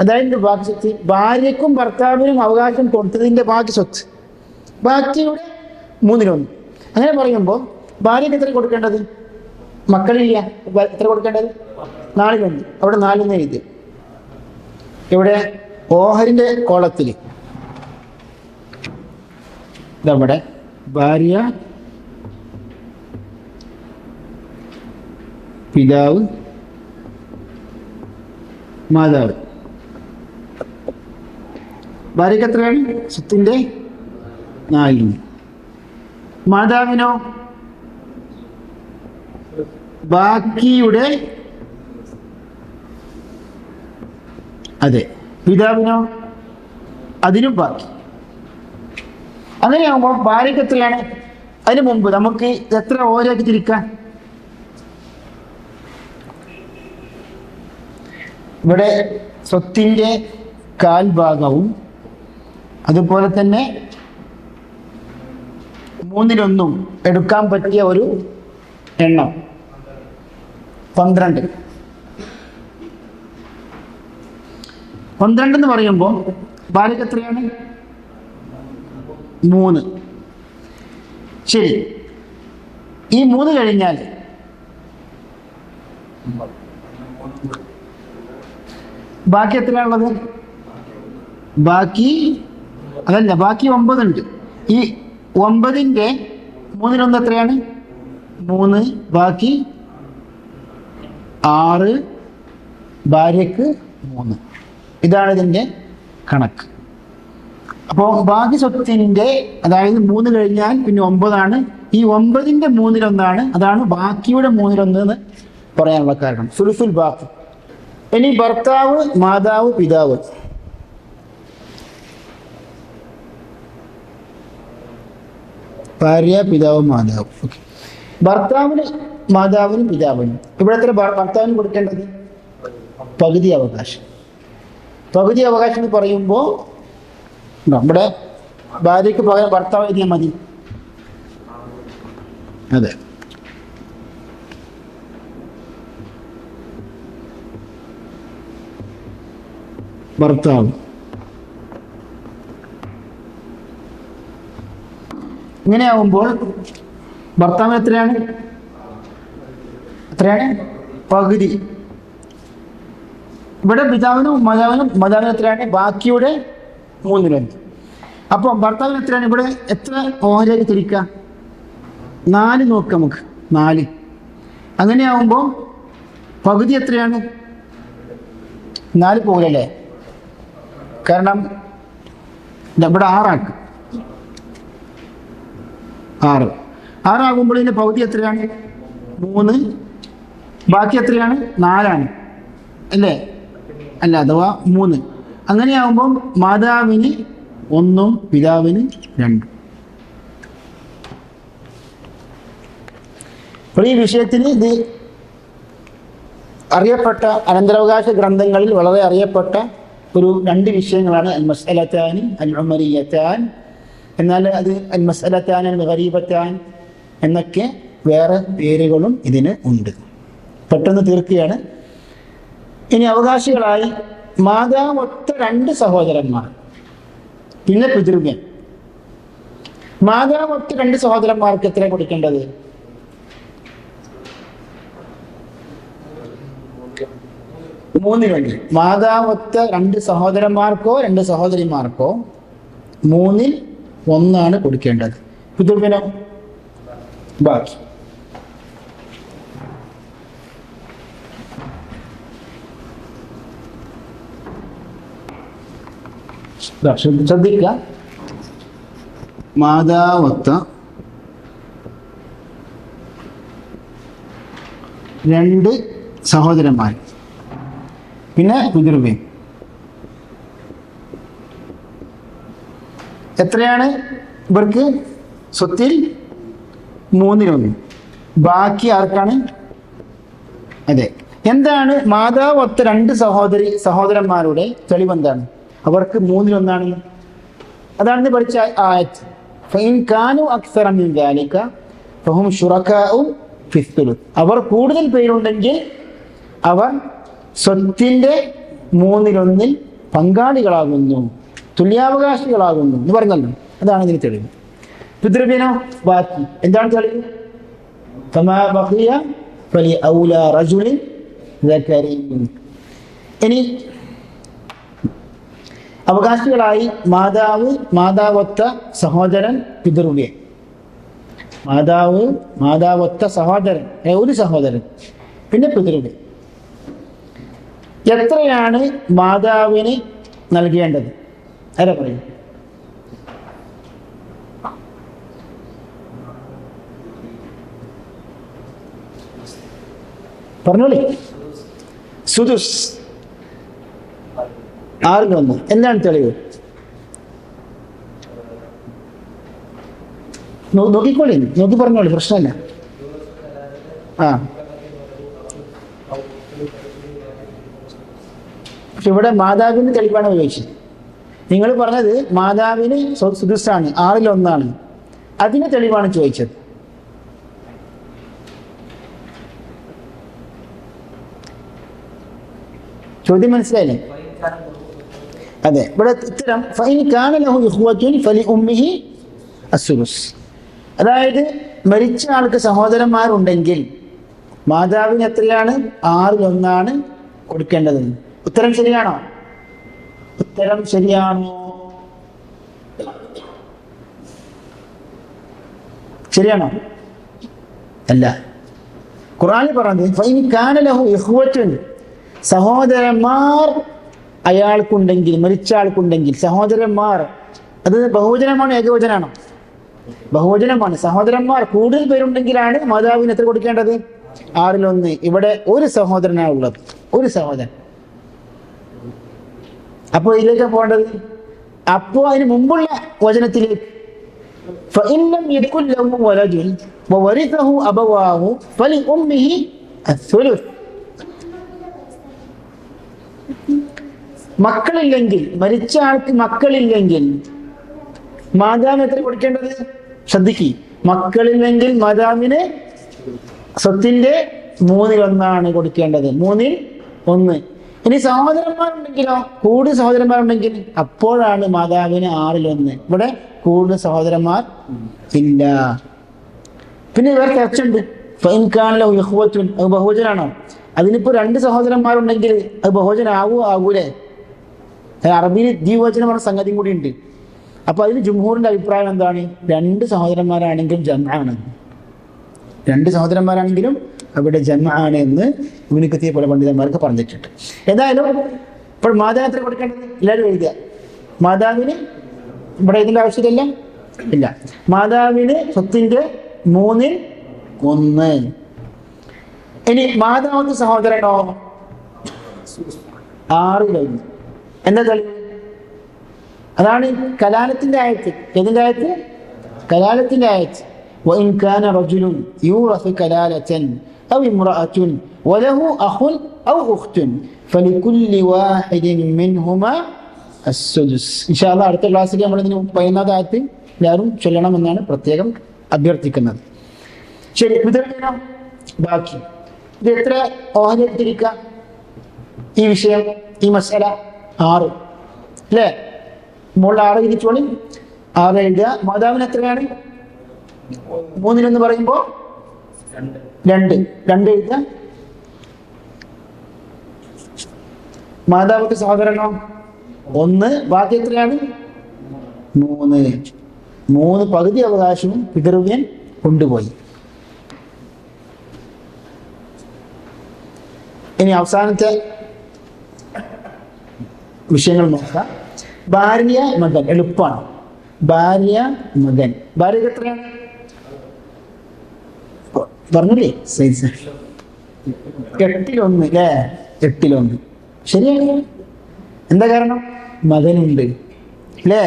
അതായത് ബാക്കി സ്വത്ത് ഭാര്യക്കും ഭർത്താവിനും അവകാശം കൊടുത്തതിൻ്റെ ബാക്കി സ്വത്ത്, ബാക്കിയുടെ 1/3. അങ്ങനെ പറയുമ്പോൾ ഭാര്യയ്ക്ക് എത്ര കൊടുക്കേണ്ടത്? മക്കളില്ല, എത്ര കൊടുക്കേണ്ടത്? 4/1. അവിടെ 4 എഴുതി. ഇവിടെ ഓഹരിൻ്റെ കോളത്തിൽ നമ്മുടെ ഭാര്യ, പിതാവ്, മാതാവ്. ഭാര്യയ്ക്ക് എത്രയാണ്? സ്വത്തിൻ്റെ 4. മാതാവിനോ ബാക്കിയുടെ, അതെ, പിതാവിനോ അതിനും ബാക്കി. അങ്ങനെയാകുമ്പോൾ ഭാര്യയ്ക്ക് എത്രയാണ്? അതിന് മുമ്പ് നമുക്ക് എത്ര ഓഹരിയാക്കി തിരിക്കാം? ഇവിടെ സ്വത്തിൻ്റെ 1/4 ഭാഗവും അതുപോലെ തന്നെ 1/3 എടുക്കാൻ പറ്റിയ ഒരു എണ്ണം 12. 12 എന്ന് പറയുമ്പോൾ ഭാര്യയ്ക്ക് എത്രയാണ്? 3. ശരി, ഈ 3 കഴിഞ്ഞാൽ ബാക്കി എത്രയാണുള്ളത്? ബാക്കി 9 ഉണ്ട്. ഈ 9ന്റെ 1/3 എത്രയാണ്? 3. ബാക്കി 6, ഭാര്യക്ക് 3. ഇതാണ് ഇതിൻ്റെ കണക്ക്. അപ്പോൾ ബാക്കി സ്വത്തിൻ്റെ, അതായത് 3 കഴിഞ്ഞാൽ പിന്നെ 9 ഈ 9ന്റെ 1/3 അതാണ് ബാക്കിയുടെ 1/3 എന്ന് പറയാനുള്ള കാരണം. സുലുസുൽ ബാക്കി. ഇനി ഭർത്താവ്, മാതാവ്, പിതാവ്. ഭാര്യ, പിതാവ്, മാതാവ്. ഓക്കെ. ഭർത്താവിന്, മാതാവിനും പിതാവിനും ഇവിടെ എത്ര ഭർത്താവിന് കൊടുക്കേണ്ടത്? പകുതി അവകാശം. പകുതി അവകാശം എന്ന് പറയുമ്പോൾ നമ്മുടെ ഭാര്യയ്ക്ക് പകരം ഭർത്താവ് എഴുതിയാൽ മതി. അതെ, ഭർത്താവ്. ഇങ്ങനെയാവുമ്പോൾ ഭർത്താവിന് എത്രയാണ്? പകുതി. ഇവിടെ പിതാവിനും മാതാവിനും എത്രയാണ്? ബാക്കിയുടെ 1/3. അപ്പം ഭർത്താവിന് എത്രയാണ്? ഇവിടെ എത്ര ഓഹരിയാക്കി തിരിക്കുക? 4 നോക്കാം നമുക്ക്. 4. അങ്ങനെയാവുമ്പോൾ പകുതി എത്രയാണ്? 4 പോലല്ലേ? കാരണം ഇവിടെ 6 ആകുമ്പോൾ ഇതിൻ്റെ പകുതി എത്രയാണ്? 3. ബാക്കി എത്രയാണ്? 4 അല്ലേ? അല്ല, അഥവാ 3. അങ്ങനെയാകുമ്പം മാതാവിന് 1, പിതാവിന് 2. അപ്പോൾ ഈ വിഷയത്തിന് ഇത് അറിയപ്പെട്ട അനന്തരാവകാശ ഗ്രന്ഥങ്ങളിൽ വളരെ അറിയപ്പെട്ട ഒരു 2 വിഷയങ്ങളാണ്. അൽ മസ്അലത്താൻ അൽ ഉമരിയത്താൻ. എന്നാൽ അത് അൽ മസ്അലത്താൻ അൽ ഗരീബത്താൻ എന്നൊക്കെ വേറെ പേരുകളും ഇതിന് ഉണ്ട്. പെട്ടെന്ന് തീർക്കുകയാണ്. ഇനി അവകാശികളായി മാതാവൊത്ത 2 സഹോദരന്മാർ, പിന്നെ പിതൃവ്യൻ. മാതാവൊത്ത 2 സഹോദരന്മാർക്ക് എത്ര കൊടുക്കേണ്ടത്? 3. മാതാവൊത്ത 2 സഹോദരന്മാർക്കോ 2 സഹോദരിമാർക്കോ 1/3 കൊടുക്കേണ്ടത്. പിതൃവ്യനോ ബാക്കി. ശ്രദ്ധിക്കുക, മാതാവൊത്ത 2 സഹോദരന്മാർ, പിന്നെ പിതൃവ്യൻ. എത്രയാണ് ഇവർക്ക് സ്വത്തിൽ? 3/1. ബാക്കി ആർക്കാണ്? അതെ. എന്താണ് മാതാവ് ഒത്ത 2 സഹോദരന്മാരുടെ തെളിവ്? എന്താണ്? അവർക്ക് 3/1. അതാണ് പഠിച്ച ആയത്ത്. ഫഇൻ കാനു അക്സറ മിൻ ദാലിക ഫഹും ശുറകാഉ ഫിസ്സുലുസ്. അവർ കൂടുതൽ പേരുണ്ടെങ്കിൽ അവർ സ്വത്തിന്റെ 3/1 പങ്കാളികളാകുന്നു, തുല്യാവകാശികളാകുന്നു എന്ന് പറഞ്ഞല്ലോ. അതാണ് ഇതിന് തെളിവ്. പിതൃവ്യനോ? ബാക്കി. എന്താണ് തെളിവ്? ഫമാ ബഖിയ ഫലി ഔലാ റജുലിൻ ദകരിൻ. ഇനി അവകാശികളായി മാതാവൊത്ത സഹോദരൻ, പിതൃവ്യൻ. മാതാവൊത്ത സഹോദരൻ, ഒരു സഹോദരൻ, പിന്നെ പിതൃവ്യൻ. എത്രയാണ് മാതാവിന് നൽകേണ്ടത്? ആരാ പറയും? പറഞ്ഞോളി. സുദുസ്, 6/1. എന്താണ് തെളിവ്? നോക്കിക്കോളി, നോക്കി പറഞ്ഞോളി, പ്രശ്നമല്ല. പക്ഷെ ഇവിടെ മാതാവിന് തെളിവാണ് ഉപയോഗിച്ചത്. നിങ്ങൾ പറഞ്ഞത് മാതാവിന് സുദുസാണ്, 6/1. അതിന് തെളിവാണ് ചോദിച്ചത്. ചോദ്യം മനസ്സിലായില്ലേ? അതെ. ഇവിടെ ഉത്തരം ഫഇൻ കാന ലഹു ഇഖ്വത്തുൻ ഫലി ഉമ്മിഹി അസ്സുദുസ്. അതായത് മരിച്ച ആൾക്ക് സഹോദരന്മാരുണ്ടെങ്കിൽ മാതാവിന് എത്രയാണ്? 6/1 കൊടുക്കേണ്ടത്. ഉത്തരം ശരിയാണോ? ഉത്തരം ശരിയാണോ? ശരിയാണോ? അല്ല. ഖുർആനിൽ പറഞ്ഞത് ഫഇൻ കാന ലഹു ഇഖ്വത്തുൻ, സഹോദരന്മാർ അയാൾക്കുണ്ടെങ്കിൽ, മരിച്ച ആൾക്കുണ്ടെങ്കിൽ സഹോദരന്മാർ. അത് ബഹുവചനമാണോ ഏകവചനാണോ? ബഹുവചനമാണ്. സഹോദരന്മാർ കൂടുതൽ പേരുണ്ടെങ്കിലാണ് മാതാവിന് എത്ര കൊടുക്കേണ്ടത്? 6/1. ഇവിടെ ഒരു സഹോദരനാണ് ഉള്ളത്, ഒരു സഹോദരൻ. അപ്പോൾ ഇതിലേക്കാണ് പോകേണ്ടത്. അപ്പോ അതിന് മുമ്പുള്ള വചനത്തിലേക്ക് فإن لم يكن له ولد وورثه أبواه فلأمه الثلث. മക്കളില്ലെങ്കിൽ, മരിച്ച ആൾക്ക് മക്കളില്ലെങ്കിൽ മാതാവിന് എത്ര കൊടുക്കേണ്ടത്? ശ്രദ്ധിക്കുക. മക്കളില്ലെങ്കിൽ മാതാവിന് സ്വത്തിന്റെ 3/1 കൊടുക്കേണ്ടത്. 3/1. ഇനി സഹോദരന്മാരുണ്ടെങ്കിലോ? കൂടുതൽ സഹോദരന്മാരുണ്ടെങ്കിൽ അപ്പോഴാണ് മാതാവിന് 6/1. ഇവിടെ കൂടുതൽ സഹോദരന്മാർ ഇല്ല. പിന്നെ വേറെ ചർച്ചയുണ്ട്. ഫഇൻ കാന ലഹു ഇഖ്വത്തുൻ, അത് ബഹുവചനാണോ? അതിനിപ്പോ 2 സഹോദരന്മാരുണ്ടെങ്കിൽ അത് ബഹുവചന ആകൂലേ? അറബിയിൽ ദ്വിവചനം പറഞ്ഞ സംഗതിയും കൂടി ഉണ്ട്. അപ്പൊ അതിന് ജുംഹൂറിന്റെ അഭിപ്രായം എന്താണ്? 2 സഹോദരന്മാരാണെങ്കിലും ജംആണ്. 2 സഹോദരന്മാരാണെങ്കിലും അവിടെ ജംആണ് എന്ന് ഇബ്നു കസീർ പോലെ പണ്ഡിതന്മാർക്ക് പറഞ്ഞിട്ടുണ്ട്. ഏതായാലും ഇപ്പോൾ മാതാവിന് എത്ര കൊടുക്കേണ്ടത്? എല്ലാവരും എഴുതുക. മാതാവിന് ഇവിടെ ഇതിന്റെ ആവശ്യമില്ല. ഇല്ല. മാതാവിന് സ്വത്തിന്റെ 3/1. ഇനി മാതാവിന്റെ സഹോദരനോ? 6/1. എന്താ തെളിവ്? അതാണ് കലാലത്തിന്റെ ആയത്ത്. ഏതിന്റെ ആയത്ത്? കലാലത്തിന്റെ ആയത്ത്. وإن كان رجل يورث كلالة أو امرأة وله أخ أو أخت فلكل واحد منهما السدس. إن شاء الله അടുത്ത ക്ലാസ്സിൽ നമ്മൾ ഇതിന് 14ാം ആയത്ത് എല്ലാവരും ചൊല്ലണമെന്നാണ് പ്രത്യേകം അഭ്യർത്ഥിക്കുന്നത്. ശരി, പിതൃവ്യനോ? ബാക്കി. ഇത് എത്ര ഓഹരിയെടുത്തിരിക്കുക ഈ വിഷയം, ഈ മസല? 6 അല്ലേ? മുകളിൽ 6 ഇരിച്ചോളി. 6 എഴുതുക. മാതാവിന് എത്രയാണ്? 3/1 പറയുമ്പോ 2 എഴുതുക. മാതാവിന്റെ സഹോദരനോ? 1. ബാക്കി എത്രയാണ്? 3 പകുതി അവകാശവും പിതൃവ്യൻ കൊണ്ടുപോയി. ഇനി അവസാനത്തെ വിഷയങ്ങൾ നോക്കാം. ഭാര്യ മകൻ. എളുപ്പമാണ്. ഭാര്യ മകൻ. ഭാര്യക്ക് എത്രയാണ് പറഞ്ഞില്ലേ? 8-1 അല്ലേ? 8-1 ശരിയാണ്. എന്താ കാരണം? മകനുണ്ട് അല്ലേ?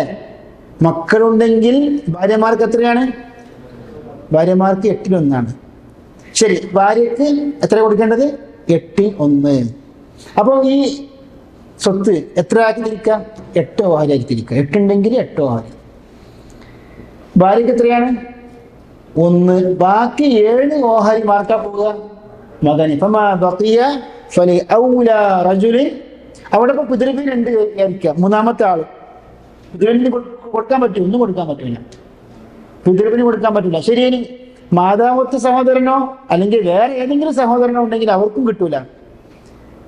മക്കളുണ്ടെങ്കിൽ ഭാര്യമാർക്ക് എത്രയാണ്? ഭാര്യമാർക്ക് 8-1. ശരി, ഭാര്യക്ക് എത്ര കൊടുക്കേണ്ടത്? 8-1. അപ്പോൾ ഈ സ്വത്ത് എത്ര ആക്കി തിരിക്കാം? 8 ഓഹരി ആക്കി തിരിക്കാം. 8 ഉണ്ടെങ്കിൽ 8 ഓഹരി. ഭാര്യക്ക് എത്രയാണ്? 1. ബാക്കി 7 ഓഹരി മാർക്കാ പോവുക മകന്. ഇപ്പം അവിടെ ഇപ്പൊ പിതൃവിന് 2 ആയിരിക്കാം. മൂന്നാമത്തെ ആള് പിതൃവിന് കൊടുക്കാൻ പറ്റും? ഒന്നും കൊടുക്കാൻ പറ്റില്ല. പിതൃവിന് കൊടുക്കാൻ പറ്റില്ല. ശരിയാണ്. മാതാവത്ത് സഹോദരനോ അല്ലെങ്കിൽ വേറെ ഏതെങ്കിലും സഹോദരനോ ഉണ്ടെങ്കിൽ അവർക്കും കിട്ടൂല.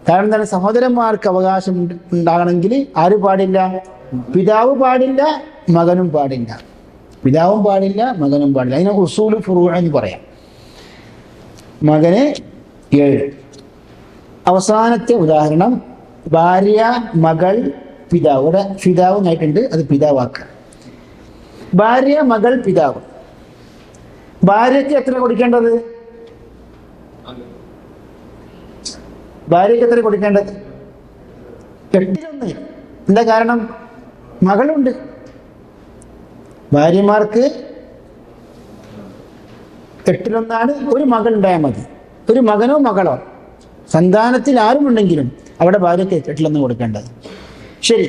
കാരണം എന്താണ്? സഹോദരന്മാർക്ക് അവകാശം ഉണ്ടാകണമെങ്കിൽ ആര് പാടില്ല? പിതാവ് പാടില്ല, മകനും പാടില്ല. പിതാവും പാടില്ല, മകനും പാടില്ല. അതിനെ ഉസൂൽ ഫുറൂ എന്ന് പറയാം. മകന് 7. അവസാനത്തെ ഉദാഹരണം ഭാര്യ, മകൾ, പിതാവ്. ഇവിടെ പിതാവ് എന്നായിട്ടുണ്ട്, അത് പിതാവാക്കുക. ഭാര്യ, മകൾ, പിതാവ്. ഭാര്യയ്ക്ക് എത്ര കൊടുക്കേണ്ടത്? ഭാര്യയ്ക്ക് എത്ര കൊടുക്കേണ്ടത്? 8-1. എന്താ കാരണം? മകളുണ്ട്. ഭാര്യമാർക്ക് 8-1. ഒരു മകൾ ഉണ്ടായാൽ മതി. ഒരു മകനോ മകളോ സന്താനത്തിൽ ആരുമുണ്ടെങ്കിലും അവിടെ ഭാര്യയ്ക്ക് 8-1 കൊടുക്കേണ്ടത്. ശരി,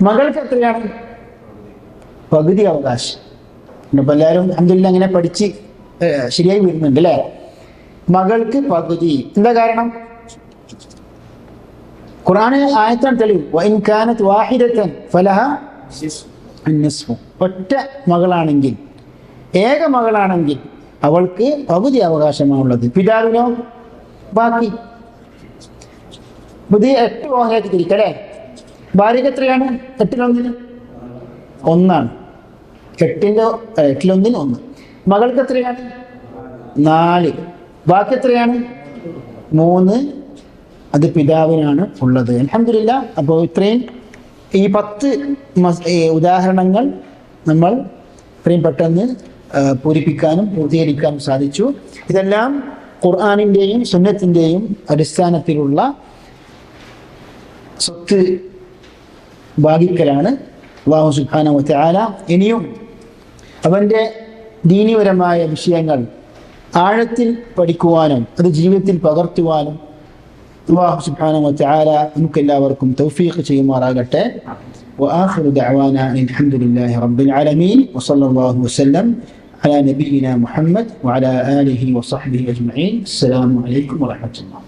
മകൾക്ക് എത്രയാണ്? പകുതി അവകാശം. ഇപ്പം എല്ലാവരും അൽഹംദുലില്ലാഹ് അങ്ങനെ പഠിച്ച് ശരിയായി വരുന്നുണ്ട് അല്ലേ? മകൾക്ക് പകുതി. എന്താ കാരണം? ഖുർആൻ ആയത്താണ് തെളിവ്. വഇൻ കാനത് വാഹിദതൻ ഫലഹാ അന്നിസ്ഫു. ഒറ്റ മകളാണെങ്കിൽ, ഏക മകളാണെങ്കിൽ അവൾക്ക് പകുതി അവകാശമാണുള്ളത്. പിതാവിനോ ബാക്കി. പുതിയ 8 ഓഹരിയാക്കി തിരിക്കല്ലേ? ഭാര്യക്ക് എത്രയാണ്? 8-1. 1. 8-1 1. മകൾക്ക് എത്രയാണ്? 4. ബാക്കി എത്രയാണ്? 3. അത് പിതാവിനാണ് ഉള്ളത്. അൽഹംദുലില്ലാഹ്. അപ്പോൾ ഇത്രയും ഈ 10 ഉദാഹരണങ്ങൾ നമ്മൾ ഇത്രയും പെട്ടെന്ന് പൂരിപ്പിക്കാനും പൂർത്തീകരിക്കാനും സാധിച്ചു. ഇതെല്ലാം ഖുർആനിൻ്റെയും സുന്നത്തിൻ്റെയും അടിസ്ഥാനത്തിലുള്ള സ്വത്ത് ഭാഗിക്കലാണ്. അല്ലാഹു സുബ്ഹാനഹു വ തആല ഇനിയും അവൻ്റെ ദീനീപരമായ വിഷയങ്ങൾ ആഴത്തിൽ പഠിക്കുവാനും അത് ജീവിതത്തിൽ പകർത്തുവാനും അല്ലാഹു സുബ്ഹാനഹു വ തആല നമുക്കെല്ലാവർക്കും തൗഫീഖ് ചെയ്യുമാറാകട്ടെ. وآخر دعوانا الحمد لله رب العالمين وصلى الله وسلم على نبينا محمد وعلى آله وصحبه أجمعين. السلام عليكم ورحمة الله.